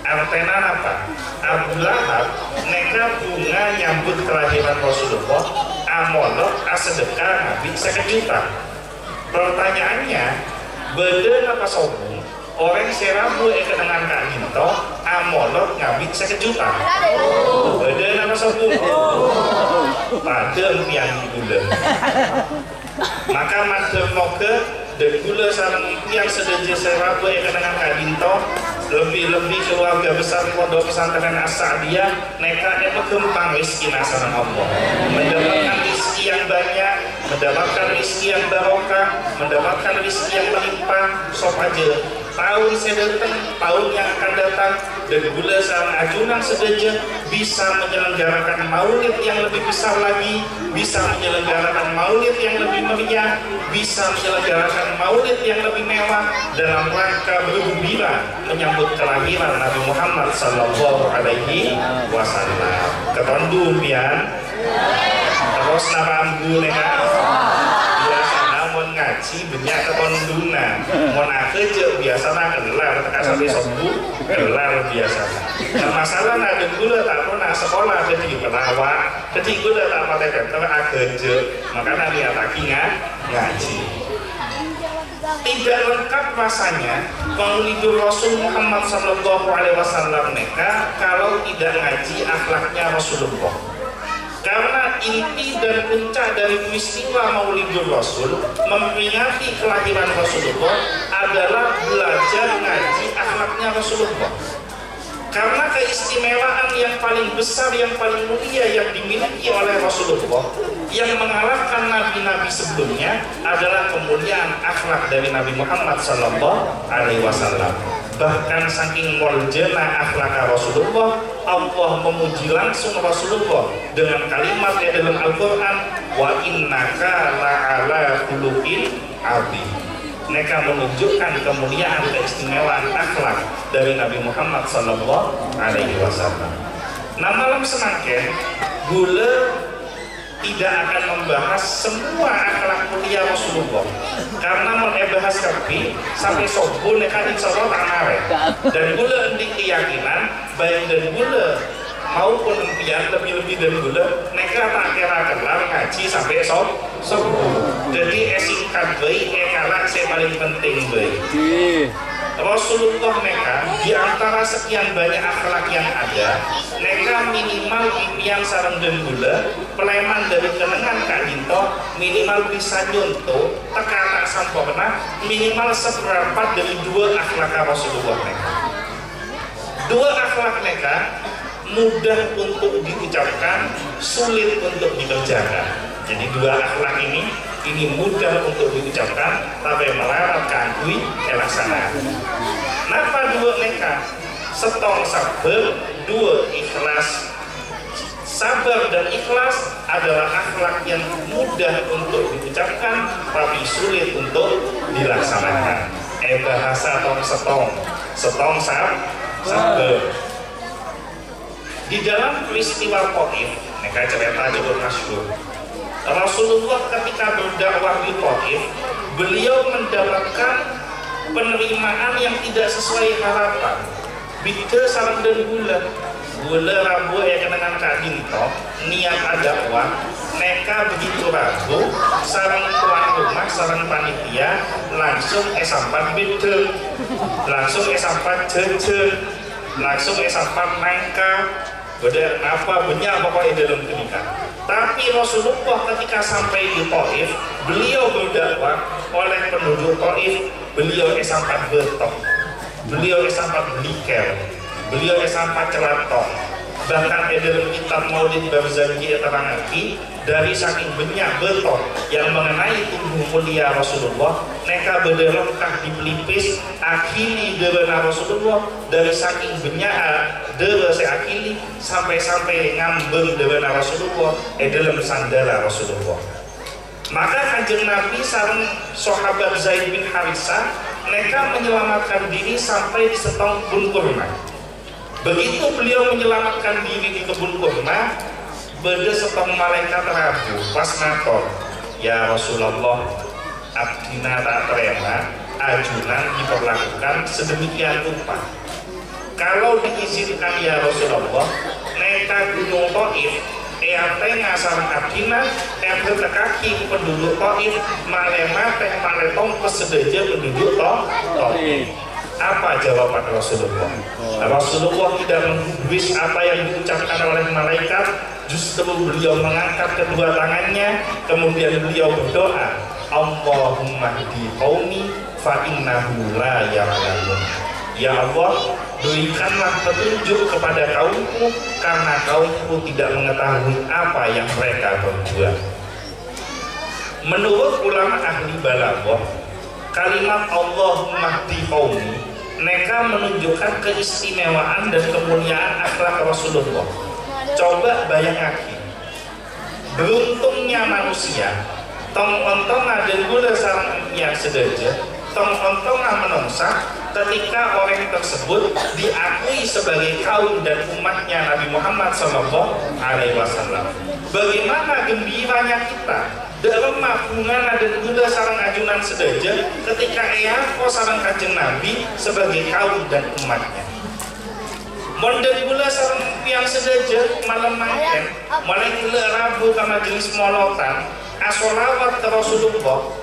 Artena apa? Abu Lahab neka bunga nyambut kelahiran Rasulullah amolok asedekah Nabi 50 juta. Pertanyaannya, beda apa sobu orang serabu dengan Kak Minto amolok ngabit 50 juta. Beda apa sobu? Pada yang gula. Maka madem moga dan gula sarang yang sedaja serabu dengan Kak Minto lebih-lebih keluarga besar pondok pesantren As-Sa'diyah neka gempang rezeki sareng Allah, mendapatkan rezeki yang banyak, mendapatkan rezeki yang barokah, mendapatkan rezeki yang melimpah. Sop aja tahun sedatang, tahun yang akan datang dan gula sareng ajunan sedaja bisa menyelenggarakan maulid yang lebih besar lagi, bisa menyelenggarakan maulid yang lebih meriah, bisa menyelenggarakan maulid yang lebih mewah dalam rangka bergembira menyambut kelahiran Nabi Muhammad Sallallahu Alaihi Wasallam. Ketondu pian, terus narambu neka, biasanya mau ngaji banyak ketonduna, mau kerja biasanya gelar, tak sampai sembuh gelar biasanya. Nah masalah ada gula tak pernah sekolah jadi perawat, jadi gula tak pakai kantor kerja, maka nanti atakinya ngaji. Tidak lengkap rasanya Maulidur Rasul Muhammad Sallallahu Alaihi Wasallam neka kalau tidak ngaji akhlaknya Rasulullah. Karena inti dan puncak dari peristiwa Maulidur Rasul memperingati kelahiran Rasulullah adalah belajar ngaji akhlaknya Rasulullah. Karena keistimewaan yang paling besar, yang paling mulia yang dimiliki oleh Rasulullah yang mengalahkan nabi-nabi sebelumnya adalah kemuliaan akhlak dari Nabi Muhammad Sallallahu Alaihi Wasallam. Bahkan saking muljana akhlak Rasulullah, Allah memuji langsung Rasulullah dengan kalimat yang dalam Al-Quran, wa innaka la'ala khuluqin azim. Mereka menunjukkan kemuliaan keistimewaan akhlak dari Nabi Muhammad Sallallahu Alaihi Wasallam. Nah malam semangken gula tidak akan membahas semua akhlak mulia Rasulullah karena membahas kapi sampai sobu mereka insya Allah tak nare. Dan gula endik keyakinan baik dan gula maupun impian lebih-lebih dari gula mereka tak kira kelar ngaji sampai sobu. Jadi singkat baik kalak saya paling penting baik. Rasulullah mereka di antara sekian banyak akhlak yang ada, mereka minimal impian sarang dan gula, peleman dari kenangan Kak Dinto minimal bisa nyuntuh teka tak sampurna minimal seperempat dari dua akhlak Rasulullah mereka. Dua akhlak mereka mudah untuk diucapkan, sulit untuk dikerjakan. Jadi dua akhlak ini mudah untuk diucapkan tapi melarat kangkui elaksana. Napa dua mereka? Setong sabar, dua ikhlas. Sabar dan ikhlas adalah akhlak yang mudah untuk diucapkan tapi sulit untuk dilaksanakan. Bahasa setong sabar. Di dalam peristiwa Taif, mereka cerita cukup masyhur. Rasulullah ketika berdakwah di Taif, beliau mendapatkan penerimaan yang tidak sesuai harapan. Bida sarang dan gula rabu dengan Kak Dinto niat dakwah, mereka begitu ragu, sarang tuan rumah, sarang panitia langsung esampan bida, langsung esampan jejer, langsung esampan nangka. Beda apa banyak pokoknya dalam kenikah. Tapi Rasulullah ketika sampai di Taif, beliau berdakwah oleh penduduk Taif, beliau esampat betok, beliau esampat bliker, beliau esampat celatong. Bahkan dalam kitab Maulid Barzanji terangaki dari saking banyak betok yang mengenai tubuh mulia Rasulullah, mereka berdelokah di pelipis akhiri derana Rasulullah dari saking banyak dera seakili sampai ngambeng derana Rasulullah dalam sandala Rasulullah. Maka Kanjeng Nabi sareng sahabat Zaid bin Harisah mereka menyelamatkan diri sampai di setong kebun kurma. Begitu beliau menyelamatkan diri di kebun kurma, beda setong malaikat rabu pas matur, ya Rasulullah, abdina tak terima ajunan diperlakukan sedemikian rupa. Kalau diizinkan ya Rasulullah, neka gunung Taif, EAT ngasar abdina, bertekaki penduduk Taif, malema teh maletong pesedaja penduduk Taif. Apa jawaban Rasulullah? Rasulullah tidak menggubris apa yang diucapkan oleh malaikat, justru beliau mengangkat kedua tangannya, kemudian beliau berdoa, Allahumma hdi qaumi fa innahu la ya'lamun. Ya Allah, berikanlah petunjuk kepada kaumku karena kaumku tidak mengetahui apa yang mereka berbuat. Menurut ulama ahli balaghah, kalimat Allahumma hdi qaumi mereka menunjukkan keistimewaan dan kemuliaan akhlak Rasulullah. Coba bayangkan, beruntungnya manusia, tong-ontong ada gula sarang yang sedaja, tong-ontong menungsa ketika orang tersebut diakui sebagai kaum dan umatnya Nabi Muhammad SAW. Bagaimana gembiranya kita dalam bunga dan gula sarang ajunan sedaja ketika ko sarang kanjeng Nabi sebagai kaum dan umatnya. Mondel gula sarang yang sedaja malam makan, mulai gula rabu kama jenis molotan, asolawat ke Rasulullah.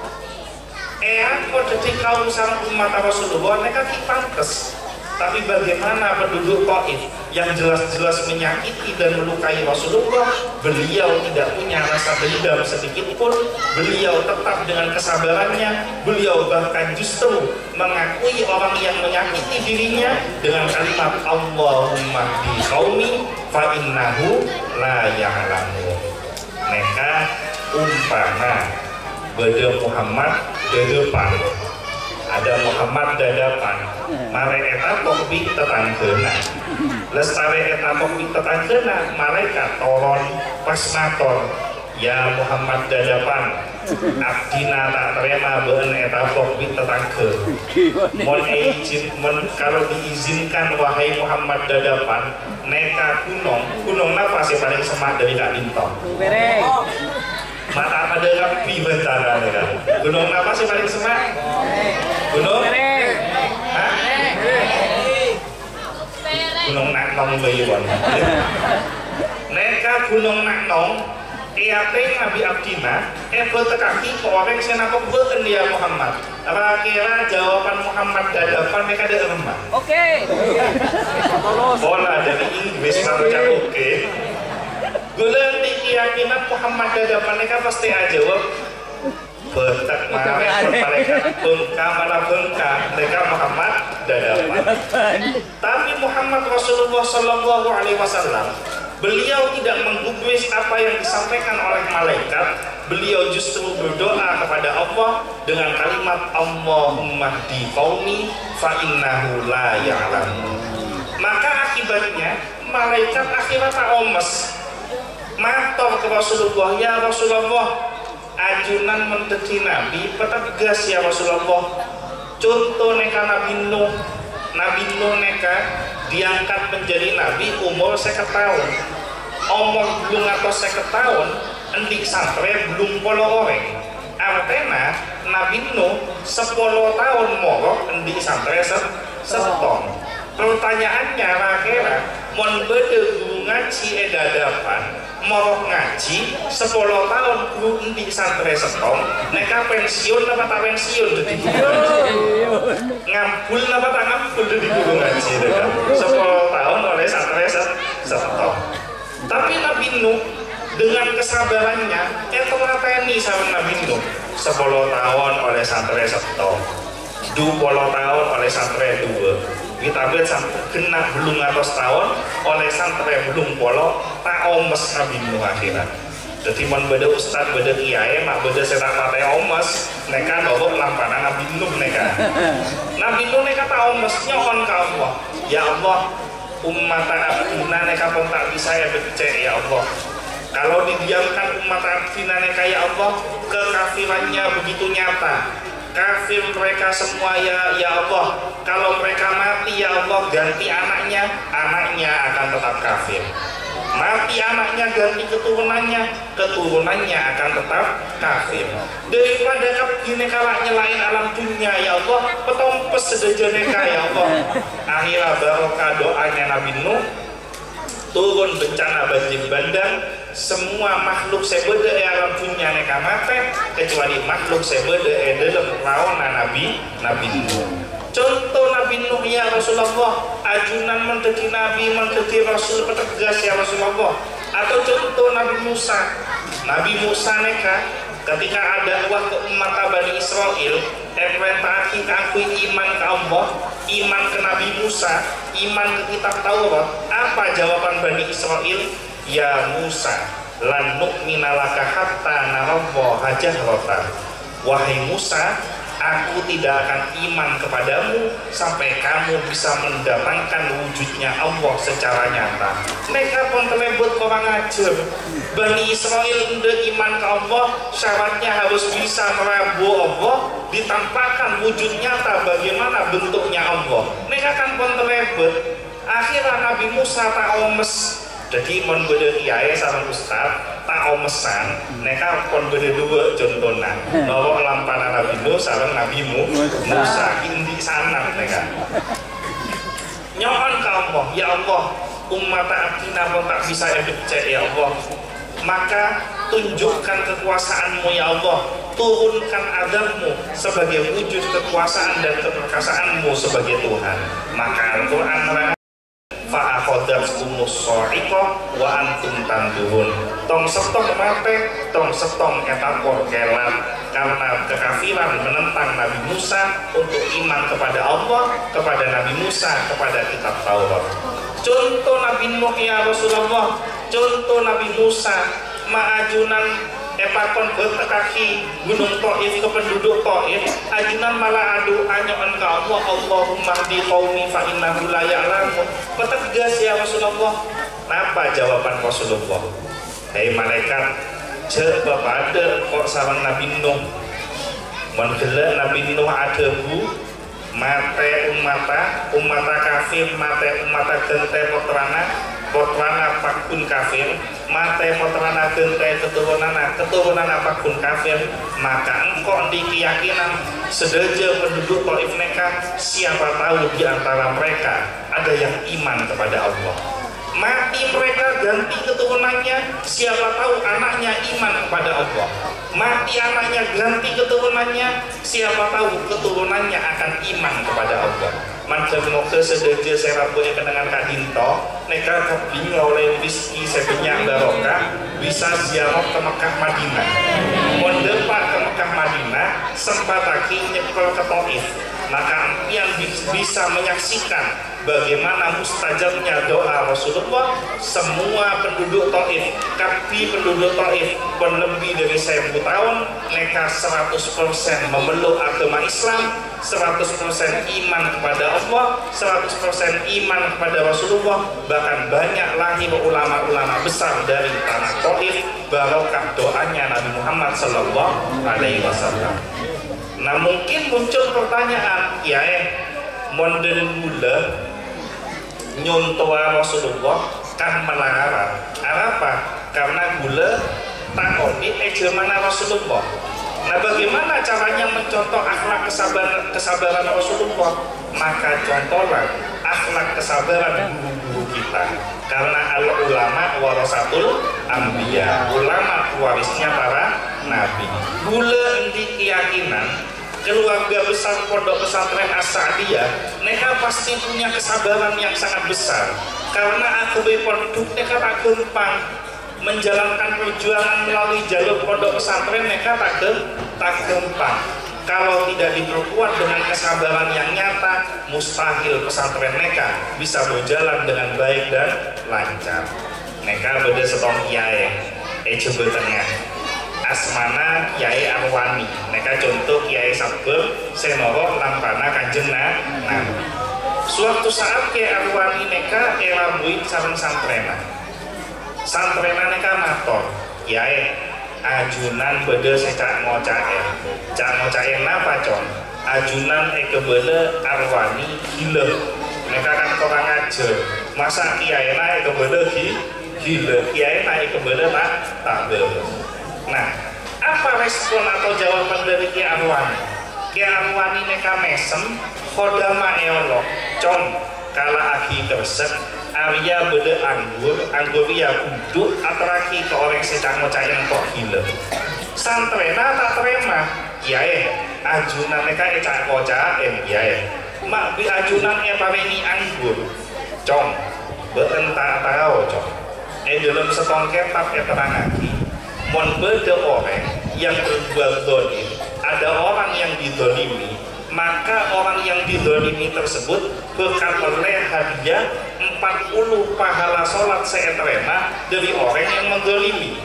Ko jadi kaum sarang umat Rasulullah mereka pantes. Tapi bagaimana penduduk Taif yang jelas-jelas menyakiti dan melukai Rasulullah, beliau tidak punya rasa dendam sedikit pun, beliau tetap dengan kesabarannya, beliau bahkan justru mengakui orang yang menyakiti dirinya dengan kalimat Allahumma hdi qaumi fa innahu la ya'lamun. Mereka umpama beda Muhammad depan, ada Muhammad dadapan, mare eta topik tetanggena, lestari eta topik tetanggena, mereka toron pas mator, ya Muhammad dadapan, abdina tak terima beun eta topik tetangge. Kalau diizinkan wahai Muhammad dadapan, neka gunung apa sih paling semak dari Kak Dinto? Mata ada rapi bencana mereka. Gunung apa sih paling semak? Gunung? Hah? Gunung Naknong Bayuan. Neka Gunung Naknong, EAT Nabi Abdina, bertekaki ke orang yang nak berken dia Muhammad. Apa kira jawaban Muhammad dadapan mereka ada lemah? Oke. Bola dari Inggris baru oke. Gula di keyakinan Muhammad dadapan mereka pasti aja jawab betak mereka bengka mana bengka mereka Muhammad dadapan. Tapi Muhammad Rasulullah SAW beliau tidak menggubris apa yang disampaikan oleh malaikat. Beliau justru berdoa kepada Allah dengan kalimat Allahumma hdi qaumi fa innahu la ya'lamun. Maka akibatnya malaikat akhirat omes matur ke Rasulullah, ya Rasulullah, ajunan menteri Nabi petegas ya Rasulullah. Contoh neka Nabi Nuh neka diangkat menjadi Nabi umur 50 tahun. Umur belum atau 50 tahun, endik sampai belum polo orang. Artinya Nabi Nuh 10 tahun moro endik sampai setong. Pertanyaannya kira mon beda guru ngaji edadapan mau ngaji 10 tahun guru di santri setong neka pensiun apa tak pensiun jadi ngampul apa tak ngampul jadi guru ngaji 10 tahun oleh santri setong. Tapi Nabi Nuh dengan kesabarannya telateni sama Nabi Nuh 10 tahun oleh santri setong, 20 tahun oleh santri 2. Kita lihat sampai kena belum atas tahun oleh santri belum polo tak omes Nabi Nuh akhirat. Jadi mon beda ustad beda kiai mak beda setak patai omes neka bawa lampanan Nabi Nuh neka. Nabi Nuh neka tak omes nyohon ke Allah, ya Allah umat abdina neka pun tak bisa ya becek ya Allah. Kalau didiamkan umat abdina neka ya Allah, kekafirannya begitu nyata. Kafir mereka semua ya Allah. Kalau mereka mati ya Allah ganti anaknya akan tetap kafir. Mati anaknya ganti keturunannya akan tetap kafir. Daripada gini kalak nyelain alam dunia ya Allah, petompes sedejeneka ya Allah. Akhirnya barokah doanya Nabi Nuh, turun bencana banjir bandang, semua makhluk sebeda alam dunia neka mate kecuali makhluk sebeda dalam lawan Nabi Nuh. Contoh Nabi Nuh ya Rasulullah, ajunan menteki Nabi, menteki Rasul petegas ya Rasulullah. Atau contoh Nabi Musa neka ketika ada ke umat Bani Israel, perintah kita akui iman ke Allah, iman ke Nabi Musa, iman ke kitab Taurat. Apa jawaban Bani Israel? Ya Musa, lan nu'mina laka hatta narabba jahratan. Wahai Musa, aku tidak akan iman kepadamu sampai kamu bisa mendatangkan wujudnya Allah secara nyata. Mereka pun terlebut orang ajar. Bani Israel udah iman ke Allah, syaratnya harus bisa merabu Allah, ditampakkan wujud nyata bagaimana bentuknya Allah. Mereka kan pun terlebut. Akhirnya Nabi Musa tak omes. Jadi mon beda kiai sareng ustaz tak omesan, mereka pon beda dua contohnya. Bawa lampana Nabi Nuh sareng Nabi Musa indi sana mereka. Nyoan ke Allah, ya Allah, umat atina pun tak bisa cek ya Allah. Maka tunjukkan kekuasaanmu ya Allah, turunkan adabmu sebagai wujud kekuasaan dan keperkasaanmu sebagai Tuhan. Maka Al-Quran fa'akhodatkumus so'ikoh wa antum tandurun. Tong setong mate, tong setong etapor kelan, karena kekafiran menentang Nabi Musa untuk iman kepada Allah, kepada Nabi Musa, kepada kitab Taurat. Contoh Nabi Nuh ya Rasulullah, contoh Nabi Musa, ma'ajunan epakon bertekaki gunung Taif ke penduduk Taif, ajunan malah adu anyoan ke Allah, Allahumma di qaumi fa innahu la ya'lamun. Petegas ya Rasulullah. Apa jawaban Rasulullah? Hei malaikat, jawab ada kok sareng Nabi Nuh. Mun gelek Nabi Nuh ada bu mate umata kafir, mate umata gente potrana pakun kafir, mate potrana gente keturunan apapun kafir, maka engkau di keyakinan sedaja penduduk Taif mereka, siapa tahu di antara mereka ada yang iman kepada Allah. Mati mereka ganti keturunannya, siapa tahu anaknya iman kepada Allah. Mati anaknya ganti keturunannya, siapa tahu keturunannya akan iman kepada Allah. Macam moga sedaja saya punya kenangan Kak Dinto, mereka kepingin oleh rizki sebanyak barokah bisa ziarah ke Mekah Madinah. Mendepak ke Mekah Madinah sempat lagi nyekel ke Taif. Maka yang bisa menyaksikan bagaimana mustajabnya doa Rasulullah. Semua penduduk Taif, kapi penduduk Taif pun lebih dari 1000 tahun, mereka 100% memeluk agama Islam, 100% iman kepada Allah, 100% iman kepada Rasulullah. Bahkan banyak lahir ulama-ulama besar dari tanah Taif barokah doanya Nabi Muhammad SAW. Nah mungkin muncul pertanyaan, ya modern gula nyontoa Rasulullah kan melarang. Apa? Karena gula takoni ejemana Rasulullah. Nah bagaimana caranya mencontoh akhlak kesabaran Rasulullah? Maka contohlah akhlak kesabaran guru-guru kita. Karena al-ulama warasatul anbiya, ulama warisnya para nabi. Gula di keyakinan keluarga besar pondok pesantren As-Sa'diyah, mereka pasti punya kesabaran yang sangat besar. Karena aku pondok mereka tak gampang menjalankan perjuangan melalui jalur pondok pesantren, mereka tak gampang. Kalau tidak diperkuat dengan kesabaran yang nyata, mustahil pesantren mereka bisa berjalan dengan baik dan lancar. Mereka beda setong kiai, coba tengah. Asmana Kiai Arwani, mereka contoh Kiai Sabur Senoro Lampana Kanjeng Nabi. Suatu saat Kiai Arwani mereka elambui sareng santrena mereka mator, Kiai ajunan beda secak ngocaen apa con? Ajunan kebele Arwani gila. Mereka kan orang ajar, masa Kiai naik kebele gila kiai naik ke bala tak beres. Nah, apa respon atau jawaban dari Ki Arwani? Ki Arwani neka mesem khodama eolog com kala aki kersek Arya beda anggur ya uduk atraki ke orang sedang mocayan kok gila santrena tak terima kiai ajunan mereka ecak kocaen kiai mak bi ajunan paweni anggur com beentah tahu com dalam setongket tak terang lagi mon beda orang yang berbuat dolim ada orang yang didolimi maka orang yang didolimi tersebut beroleh hadiah 40 pahala sholat seeterema dari orang yang mendolimi.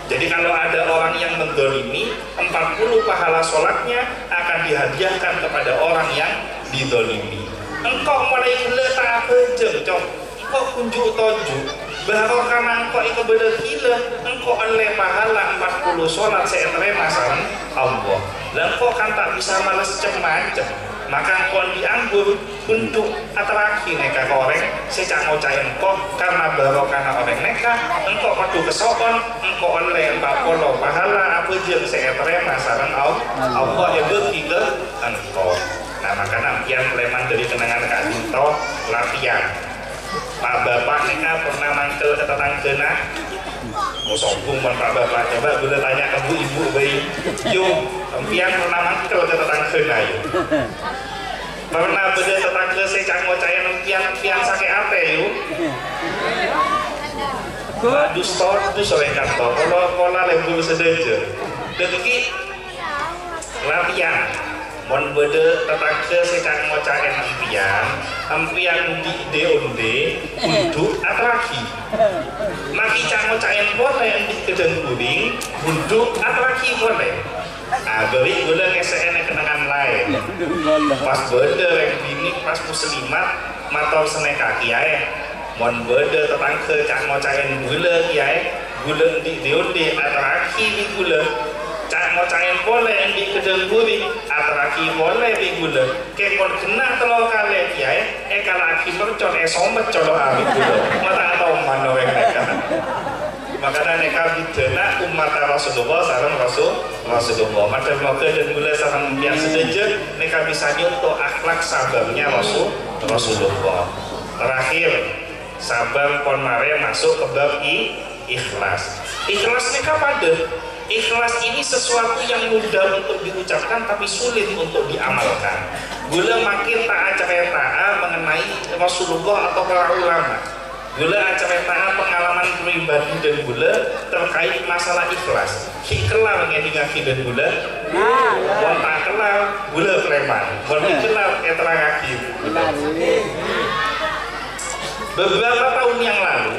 Jadi kalau ada orang yang mendolimi 40 pahala sholatnya akan dihadiahkan kepada orang yang didolimi. Engkau mulai letak pejeng cok engkau kunjuk tojuk bahwa karena engkau itu benar gila engkau oleh pahala 40 sholat seeterema sama Allah dan engkau kan tak bisa males macam maka engkau dianggur untuk atraki neka koreng secak ngocai engkau karena baru karena orang neka engkau padu kesokan engkau oleh 40 pahala apa jeng seeterema sarang Allah yang bertiga engkau. Nah maka nampian leman dari kenangan Kak Dinto latihan Pak Bapak neka pernah mangkel ke tetangga mau sombong kan Pak Bapak coba boleh tanya ke ibu bayi yuk empian pernah mangkel ke tetangga yuk pernah beda tetangga saya cak ngocain empian sakit apa yuk dus oleh kantor kalau pola lembul sedaja deki latihan mon beda tetangga saya cak ngocain empian di DOD untuk atraki lagi cak ngocain boleh di kedeng kuning untuk atraki boleh beri boleh ngesehen kenangan lain pas beda yang bini pas muslimat matau seneka kiai mon beda tetangga cak ngocain gula kiai gula di DOD atraki di gula cak ngocain boleh di kedeng kuning atraki boleh di gula kekon kena telur kali kiai kalau aki mercon somet colo abi gula mata atau mana yang mereka makanya mereka bidana umat Rasulullah sarang Rasulullah maka moga dan gula sarang yang sedaja mereka bisa nyontoh akhlak sabarnya Rasulullah. Terakhir sabar pon mare masuk ke bab ikhlas mereka pada ikhlas ini sesuatu yang mudah untuk diucapkan tapi sulit untuk diamalkan. Gula makin taat mengenai Rasulullah atau para ulama. Gula acara pengalaman pribadi dan gula terkait masalah ikhlas. Hiklah ngedingaki dan gula. Wong tak kenal gula preman. Wong kenal etrangaki. Beberapa tahun yang lalu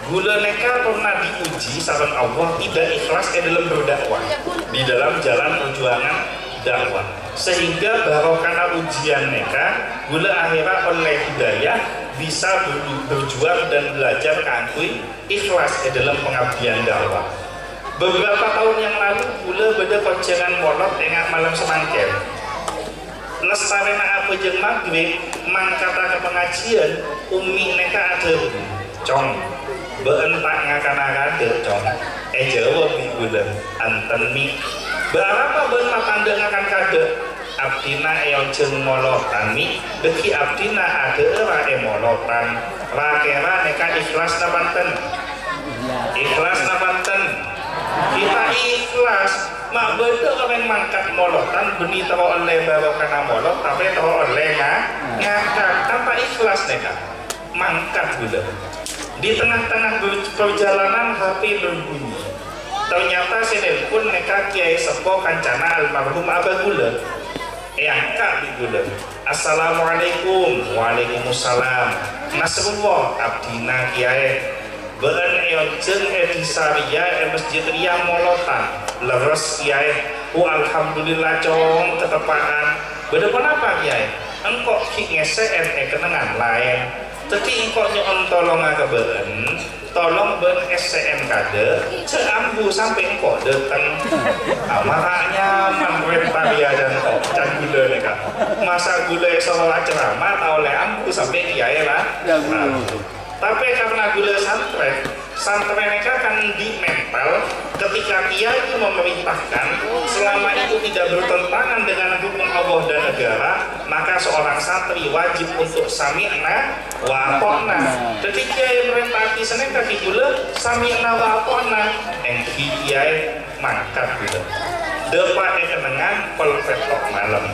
gula neka pernah diuji sareng Allah tidak ikhlas dalam berdakwah di dalam jalan perjuangan dakwah sehingga bahwa karena ujian neka gula akhirnya oleh hidayah bisa berjuang dan belajar kangkui ikhlas dalam pengabdian dakwah. Beberapa tahun yang lalu gula beda koncengan molot tengah malam semangker lestarena apa jeng maghrib mangkata ke pengajian umi neka ada cong beentak ngakan-ngakan cong jawab di gula anten mi berapa benar tanda ngakan kade abdina yang jeng molotan mi beki abdina ada era molotan rakera neka ikhlas nabanten kita ikhlas mak betul orang mangkat molotan beni tahu oleh bawa karena molot tapi tahu oleh ngakak tanpa ikhlas neka mangkat gula. Di tengah-tengah perjalanan HP berbunyi. Ternyata sinelpun neka kiai sepo kancana almarhum Abah Gula. Angkat di Gula. Assalamualaikum. Waalaikumsalam. Nasrullah abdina kiai. Beren eonceng edisaria masjid Ria molotan. Leres kiai. Alhamdulillah cong ketepaan. Bedepan apa kiai? Engkau ki ngeseen kenangan lain. Tapi engkau nyon tolong beren, tolong ben SCM kade, seambu sampai engkau datang. Makanya manwet paria dan kok can gula neka. Masa gula soal ceramah oleh ambu sampai kiai lah. Tapi karena gula santren mereka akan di mental ketika kiai memerintahkan selama itu tidak bertentangan dengan hukum Allah dan negara, maka seorang santri wajib untuk sami'na wa ata'na. Jadi kiai merintah kisahnya kaki gula sami'na wa ata'na, engki kiai mangkat gula depan kenangan kol petok malam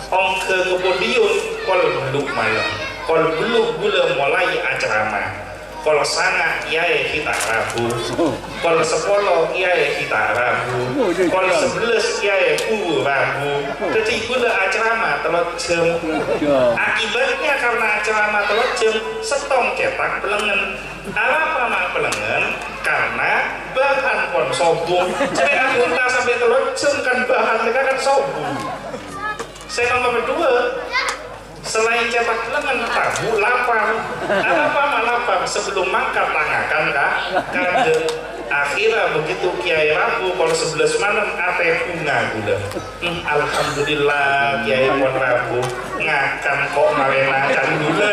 ong ke kepodium kol beluk malam, kol beluk gula mulai acerama, kol sana kiai kita rabu, kol sepuluh kiai kita rabu, kol 11 kiai ku rabu. Jadi gula acerama telot jem. Akibatnya karena acerama telot jem setong cetak pelengen. Apa mak pelengen? Karena bahan pon sobung. Jadi aku tak sampai telot jem kan bahan mereka kan sobung. Saya nomor 2, selain cetak lengan tabu lapar. Apa mak lapar sebelum mangkat tangakan kah? Kade. Akhirnya begitu kiai rabu kalau 11 malam ate bunga gula. Alhamdulillah kiai pon rabu ngakan kok marenakan gula.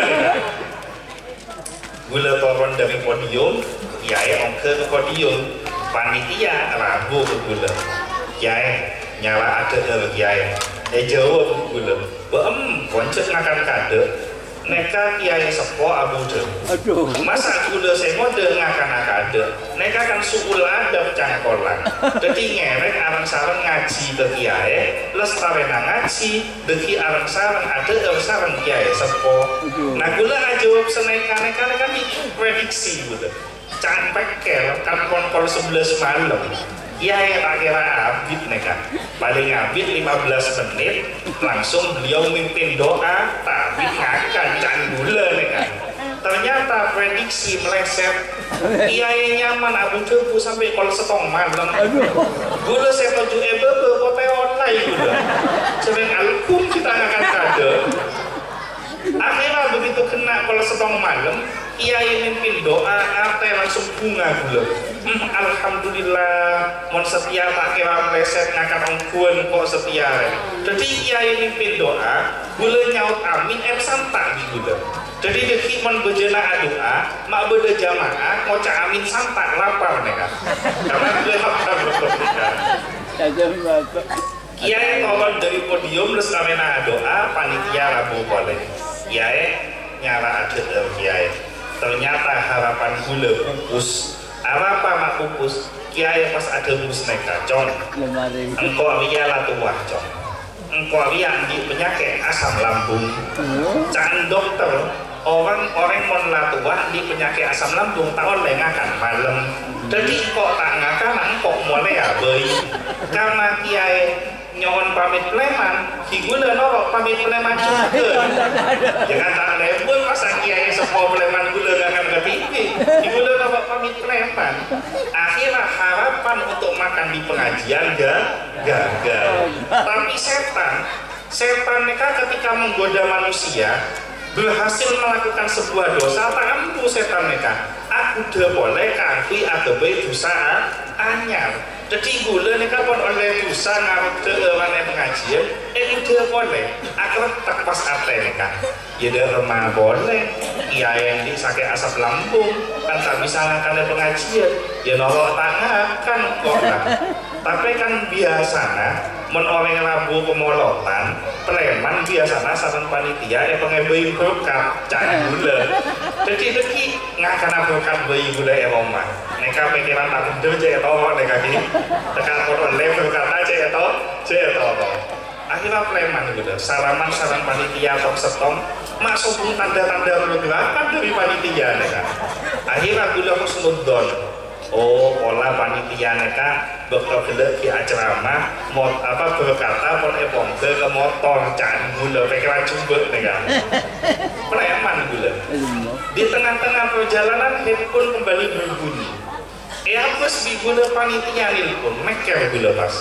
Gula turun dari podium, kiai ongke ke podium, panitia rabu ke gula. Kiai nyala ada kiai. Jawab gula, koncet ngakan kade, neka kiai sepo abu de. Masa gula semode ngakan kade, neka kan sukul adab cangkolan. Jadi ngerek arang sarang ngaji ke kiai, lestari ngaji, deki arang sarang ada sarang kiai sepo. Nah gula jawab seneka neka itu prediksi gula. Can pekel kan kon 11 malam. Ya tak kira abid neka paling abid 15 menit langsung beliau mimpin doa tapi ngakan can gula neka. Ternyata prediksi meleset. Iya nyaman abu debu sampai kol setong malam. Gula saya tuju bebe kote online gula. Sering alkum kita ngakan kade. Akhirnya begitu kena kol setong malam, kiai mimpin doa ate langsung bunga gula. Alhamdulillah mon setia tak kira meleset ngakan ongkuan kok setia. Jadi kiai mimpin doa gula nyaut amin santak di gula. Jadi deki mon bejana doa mak beda jamaah ngoca amin santak lapar neka. Karena gula lapar berkomunikasi. Kiai turun dari podium lestamena doa panitia rabu boleh. Kiai nyala ada kiai. Ternyata harapan gula pupus. Apa mak pupus? Kiai pas ada bus neka con. Engkau awia latuah con. Engkau awia di penyakit asam lambung. Can dokter orang mon latuah di penyakit asam lambung tak oleh ngakan malam. Jadi kok tak ngakan kok mulai abai. Karena kiai nyon pamit pleman, gula norok pamit pleman juga. Jangan tak lebur masa kiai semua pleman gula ngakan ke TV. Gula norok pamit pleman. Akhirnya harapan untuk makan di pengajian gagal. Tapi setan mereka ketika menggoda manusia berhasil melakukan sebuah dosa tak ampuh setan mereka. Aku udah boleh kaki atau bayi dosa anyar. Jadi gula ni kan pun oleh dosa ngarut ke mana pengajian, udah boleh. Aku tak pas ate ni kan. Ya dah remah boleh. Ia yang di sakit asap lambung kan tak bisa ngakan pengajian. Ya nolok tangan kan kok lah. Tapi kan biasanya men orang rabu pemolotan, preman biasanya saran panitia pengen berkat cak gula. Jadi ngakan berkat bayi gula emang. Neka pikiran tak bener cek tau neka gini. Tekan koron level kata cek tau. Akhirnya preman gitu. Salaman saran panitia atau setong masuk tanda-tanda pergerakan dari panitia neka. Akhirnya gula husnudon. Oh, pola panitia neka dokter gelek di acara berkata pon bongke ke motor can gula pikiran cumbek neka. Preman gula. Di tengah-tengah perjalanan handphone kembali berbunyi. Apes di gula panitia nih pun meker gula pas.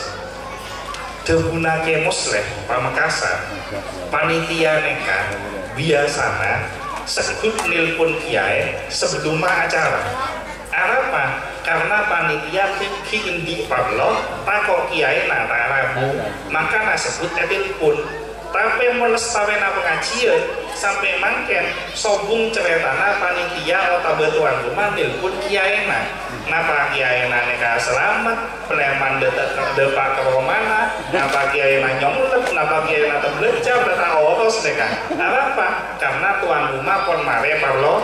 Deguna ke Muslim Pamekasan panitia neka biasanya sekut nilpun kiai sebelum acara. Apa? Karena panitia fikih indi Pablo takok kiai nata rabu maka nasebut telepon. Tapi melestarikan pengajian sampai mangken sobung ceritana panitia atau tuan rumah telepon kiaiena. Napa kiaiena neka selamat, preman depak ke mana, napa kiaiena nyomlet, napa kiaiena terblecah, datang oros neka. Apa? Karena tuan rumah pon mare parlo.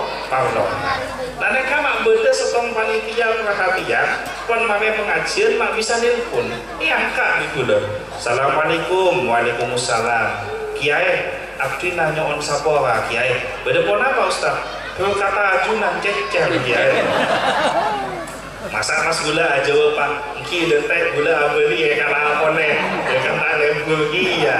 Nah neka mak beda setong panitia perhatian, pon mare pengajian mak bisa nelpon. Angka di gula. Assalamualaikum, waalaikumsalam. Kiai, abdi nanya on sapora kiai. Beda pon apa Ustaz? Berkata ajunan cecer kiai. Masa mas gula aja pak, ki detek gula abeli ya karena apa nih? Ya karena lembur iya.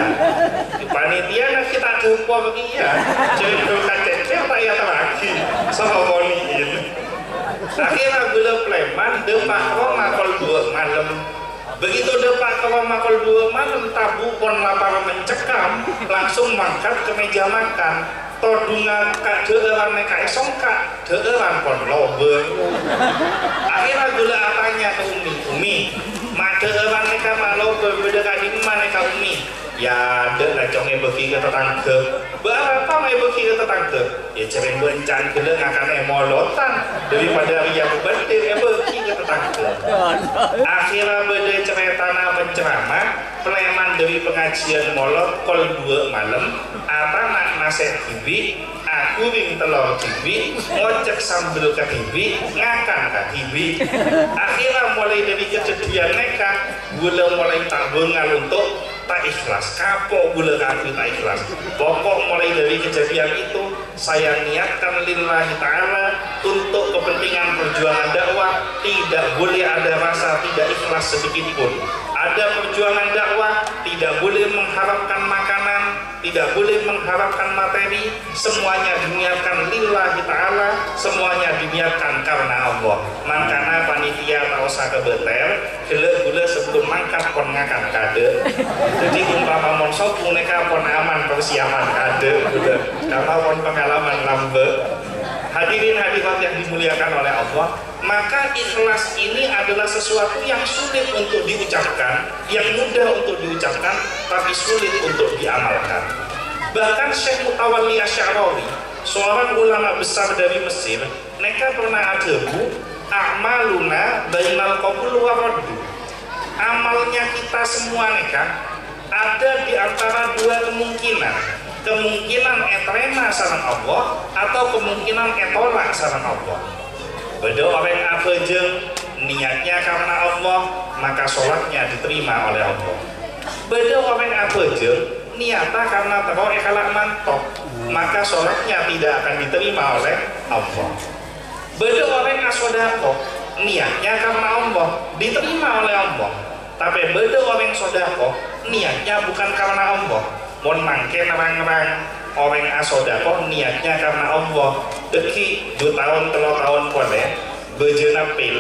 Panitia nak kita jumpa iya. Jadi berkat cecer tak ya lagi. Sama moniin. Akhirnya gula pleman depak Roma kol 2 malam. Begitu depak ke Roma kol 2 malam tabu pon lapar mencekam langsung mangkat ke meja makan. Todungan kak deeran neka esong kak deeran pon lobe. Akhirnya gula tanya ke Umi, mak deeran neka mak lobe beda kadi mana neka Umi? Ya dek lah congnya bagi ke tetangga. Berapa mai bagi ke tetangga? Ya cering bencan gula ngakan molotan daripada yang bebantir bagi ke tetangga. Akhirnya beda ceritana penceramah preman dari pengajian molot kol 2 malam atanak naseh kibi aku ring telur kibi ngocek sambil ke kibi ngakan ke kibi. Akhirnya mulai dari kejadian neka gula mulai tak bengal untuk tak ikhlas, kapok gula aku tak ikhlas. Pokok mulai dari kejadian itu saya niatkan lillahi ta'ala untuk kepentingan perjuangan dakwah tidak boleh ada rasa tidak ikhlas sedikit pun. Ada perjuangan dakwah tidak boleh mengharapkan makanan, tidak boleh mengharapkan materi, semuanya diniatkan lillahi ta'ala, semuanya diniatkan karena Allah. Makanya panitia tak usah kebeter gula sebelum mangkat pon ngakan kade. Jadi umpama mon sopu neka pon aman persiapan kade karena pon pengalaman lambe. Hadirin hadirat yang dimuliakan oleh Allah, maka ikhlas ini adalah sesuatu yang sulit untuk diucapkan, yang mudah untuk diucapkan tapi sulit untuk diamalkan. Bahkan Syekh Mutawalli Asy'arawi, seorang ulama besar dari Mesir, neka pernah ada buku a'maluna bainal qabul wa raddu. Amalnya kita semua neka ada di antara dua kemungkinan. Kemungkinan eterena sarang Allah atau kemungkinan etolak sarang Allah. Beda orang apa jeng niatnya karena Allah maka sholatnya diterima oleh Allah. Beda orang apa jeng niatnya karena teror ikhlas mantok maka sholatnya tidak akan diterima oleh Allah. Beda orang asodako niatnya karena Allah diterima oleh Allah. Tapi beda orang sodako niatnya bukan karena Allah. Mon mangke nerang-nerang orang asodako niatnya karena Allah. Deki 2 tahun 3 tahun boleh bejena pil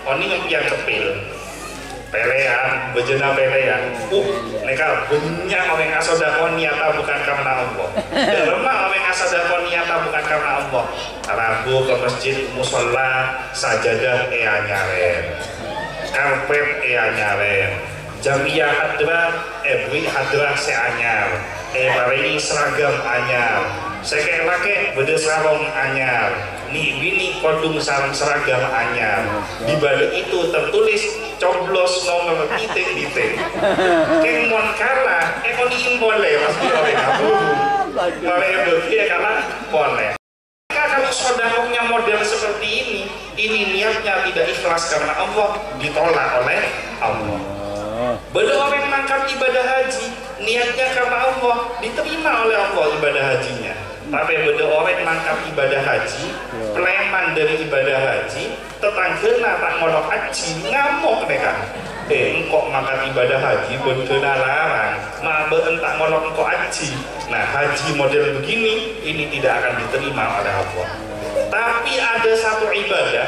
oni ngempian kepil pelean bejena pelean neka banyak orang asodako niatnya bukan karena Allah. Lemah orang asodako niatnya bukan karena Allah. Rabu ke masjid musola sajadah nyaren karpet nyaren Jamiyah hadra, beri hadra seanyar, paringi seragam anyar, sekek lake beda sarung anyar, ni bini kodung sarung seragam anyar. Di balik itu tertulis coblos nomor titik-titik. Keng mon kalah, koniin boleh pasti oleh kamu. Boleh berarti kalah boleh. Kalau saudaranya model seperti ini niatnya tidak ikhlas karena Allah, ditolak oleh Allah. Beda orang mangkat ibadah haji niatnya karena Allah, diterima oleh Allah ibadah hajinya. Tapi beda orang mangkat ibadah haji preman dari ibadah haji tetanggana tak ngolok haji ngamuk mereka. Engkok mangkat ibadah haji bener larang ma tak ngolok engkok haji. Nah haji model begini ini tidak akan diterima oleh Allah. Tapi ada satu ibadah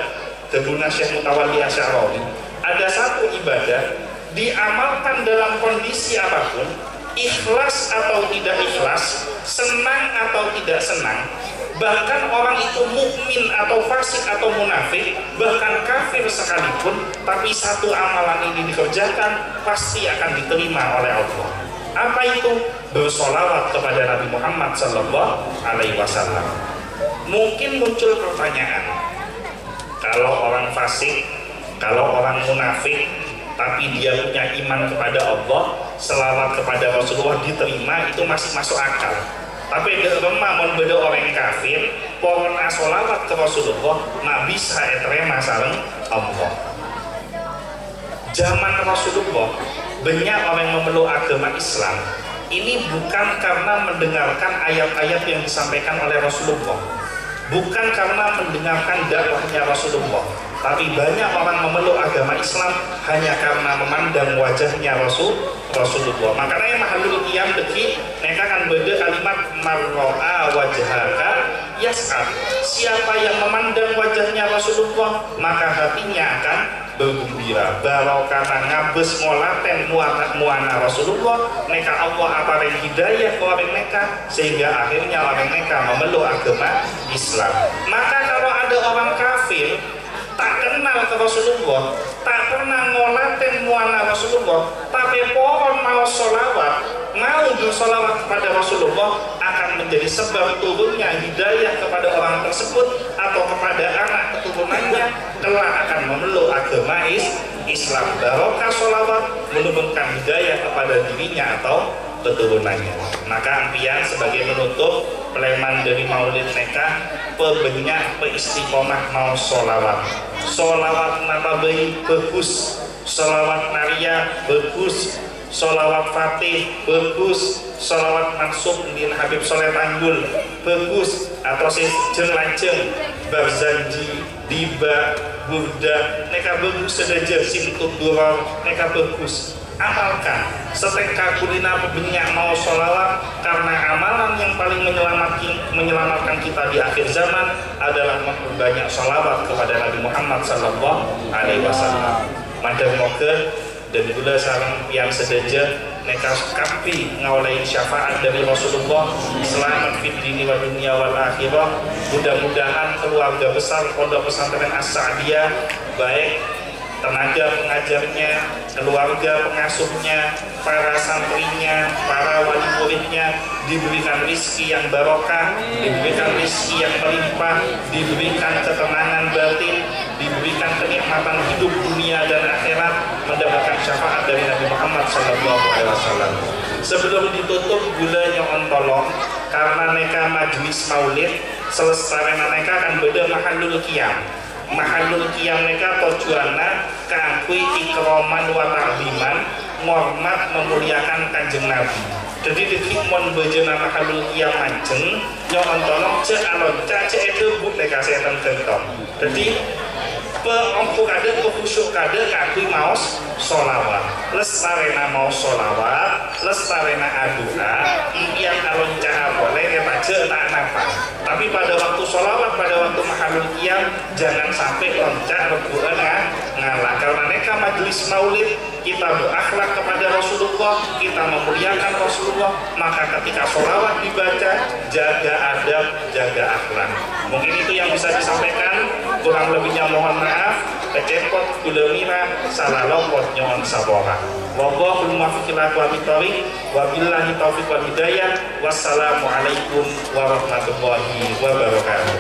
keduna Syekh Mutawalli Asy'arawi, ada satu ibadah diamalkan dalam kondisi apapun, ikhlas atau tidak ikhlas, senang atau tidak senang, bahkan orang itu mukmin atau fasik atau munafik, bahkan kafir sekalipun, tapi satu amalan ini dikerjakan pasti akan diterima oleh Allah. Apa itu? Bersolawat kepada Nabi Muhammad Sallallahu Alaihi Wasallam. Mungkin muncul pertanyaan, kalau orang fasik, kalau orang munafik, tapi dia punya iman kepada Allah, selawat kepada Rasulullah diterima, itu masih masuk akal. Tapi remah beda orang kafir, porna solawat ke Rasulullah, nak bisa eterema sareng Allah. Zaman Rasulullah, banyak orang yang memeluk agama Islam. Ini bukan karena mendengarkan ayat-ayat yang disampaikan oleh Rasulullah, bukan karena mendengarkan dakwahnya Rasulullah, tapi banyak orang memeluk agama Islam hanya karena memandang wajahnya Rasulullah. Makanya mahalul qiyam deki mereka akan beda kalimat marro'a wajhaka yas'ad. Siapa yang memandang wajahnya Rasulullah, maka hatinya akan bergembira. Barokah ngabes molaten muana Rasulullah, mereka Allah apareng hidayah ke orang mereka, sehingga akhirnya orang mereka memeluk agama Islam. Maka kalau ada orang kafir tak kenal ke Rasulullah, tak pernah ngolaten muana Rasulullah, tapi pohon mau sholawat, mau bersolawat kepada Rasulullah, akan menjadi sebab turunnya hidayah kepada orang tersebut atau kepada anak keturunannya, kelak akan memeluk agama Islam. Barokah sholawat menurunkan hidayah kepada dirinya atau keturunannya. Maka ampian sebagai penutup peleman dari maulid mereka, pebenyak peistiqomah mau sholawat. Sholawat nama bayi bagus, sholawat naria bagus, sholawat fatih bagus, sholawat mansub din Habib Soleh Tanggul bagus, atau sejeng lajeng barzanji diba burda mereka bagus, sedaja simtut duror mereka bagus. Amalkan setengah kulina pebenyak mau sholawat, karena amalan yang paling menyelamatkan kita di akhir zaman adalah memperbanyak sholawat kepada Nabi Muhammad Sallallahu Alaihi Wasallam. Madam moga dan gula sarang yang sedaja mereka kapi ngawalai syafaat dari Rasulullah, selamat fid dini wa dunia wal akhirah. Mudah-mudahan keluarga besar Pondok Pesantren As-Sa'diyah, baik tenaga pengajarnya, keluarga pengasuhnya, para santrinya, para wali muridnya diberikan rizki yang barokah, diberikan rizki yang melimpah, diberikan ketenangan batin, diberikan kenikmatan hidup dunia dan akhirat, mendapatkan syafaat dari Nabi Muhammad SAW. Sebelum ditutup gulanya ontolong, karena mereka majelis maulid, selesai mereka akan beda mahalul qiyam. Mahalul qiyam mereka tujuannya keakui ikroman wa ta'ziman, ngormat memuliakan kanjeng Nabi. Jadi dikimon bejana mahalul qiyam anjeng nyon tolong cek alon cek itu buk mereka saya tentang. Jadi peongku kade khusyuk kade kakui maos sholawat, lestarena mau sholawat, lestarena aduna, impian alon cah boleh ya baca tak napa. Tapi pada waktu sholawat, pada waktu mahalul qiyam, jangan sampai loncak rebuan ngalah. Karena mereka majelis maulid, kita berakhlak kepada Rasulullah, kita memuliakan Rasulullah, maka ketika sholawat dibaca, jaga adab, jaga akhlak. Mungkin itu yang bisa disampaikan, kurang lebihnya mohon maaf, kecepot, gula mira, salah lopot, nyon sabora. Wallahul muwaffiq ila aqwamit thoriq, wabillahi taufiq wal hidayah. Wassalamualaikum warahmatullahi wabarakatuh.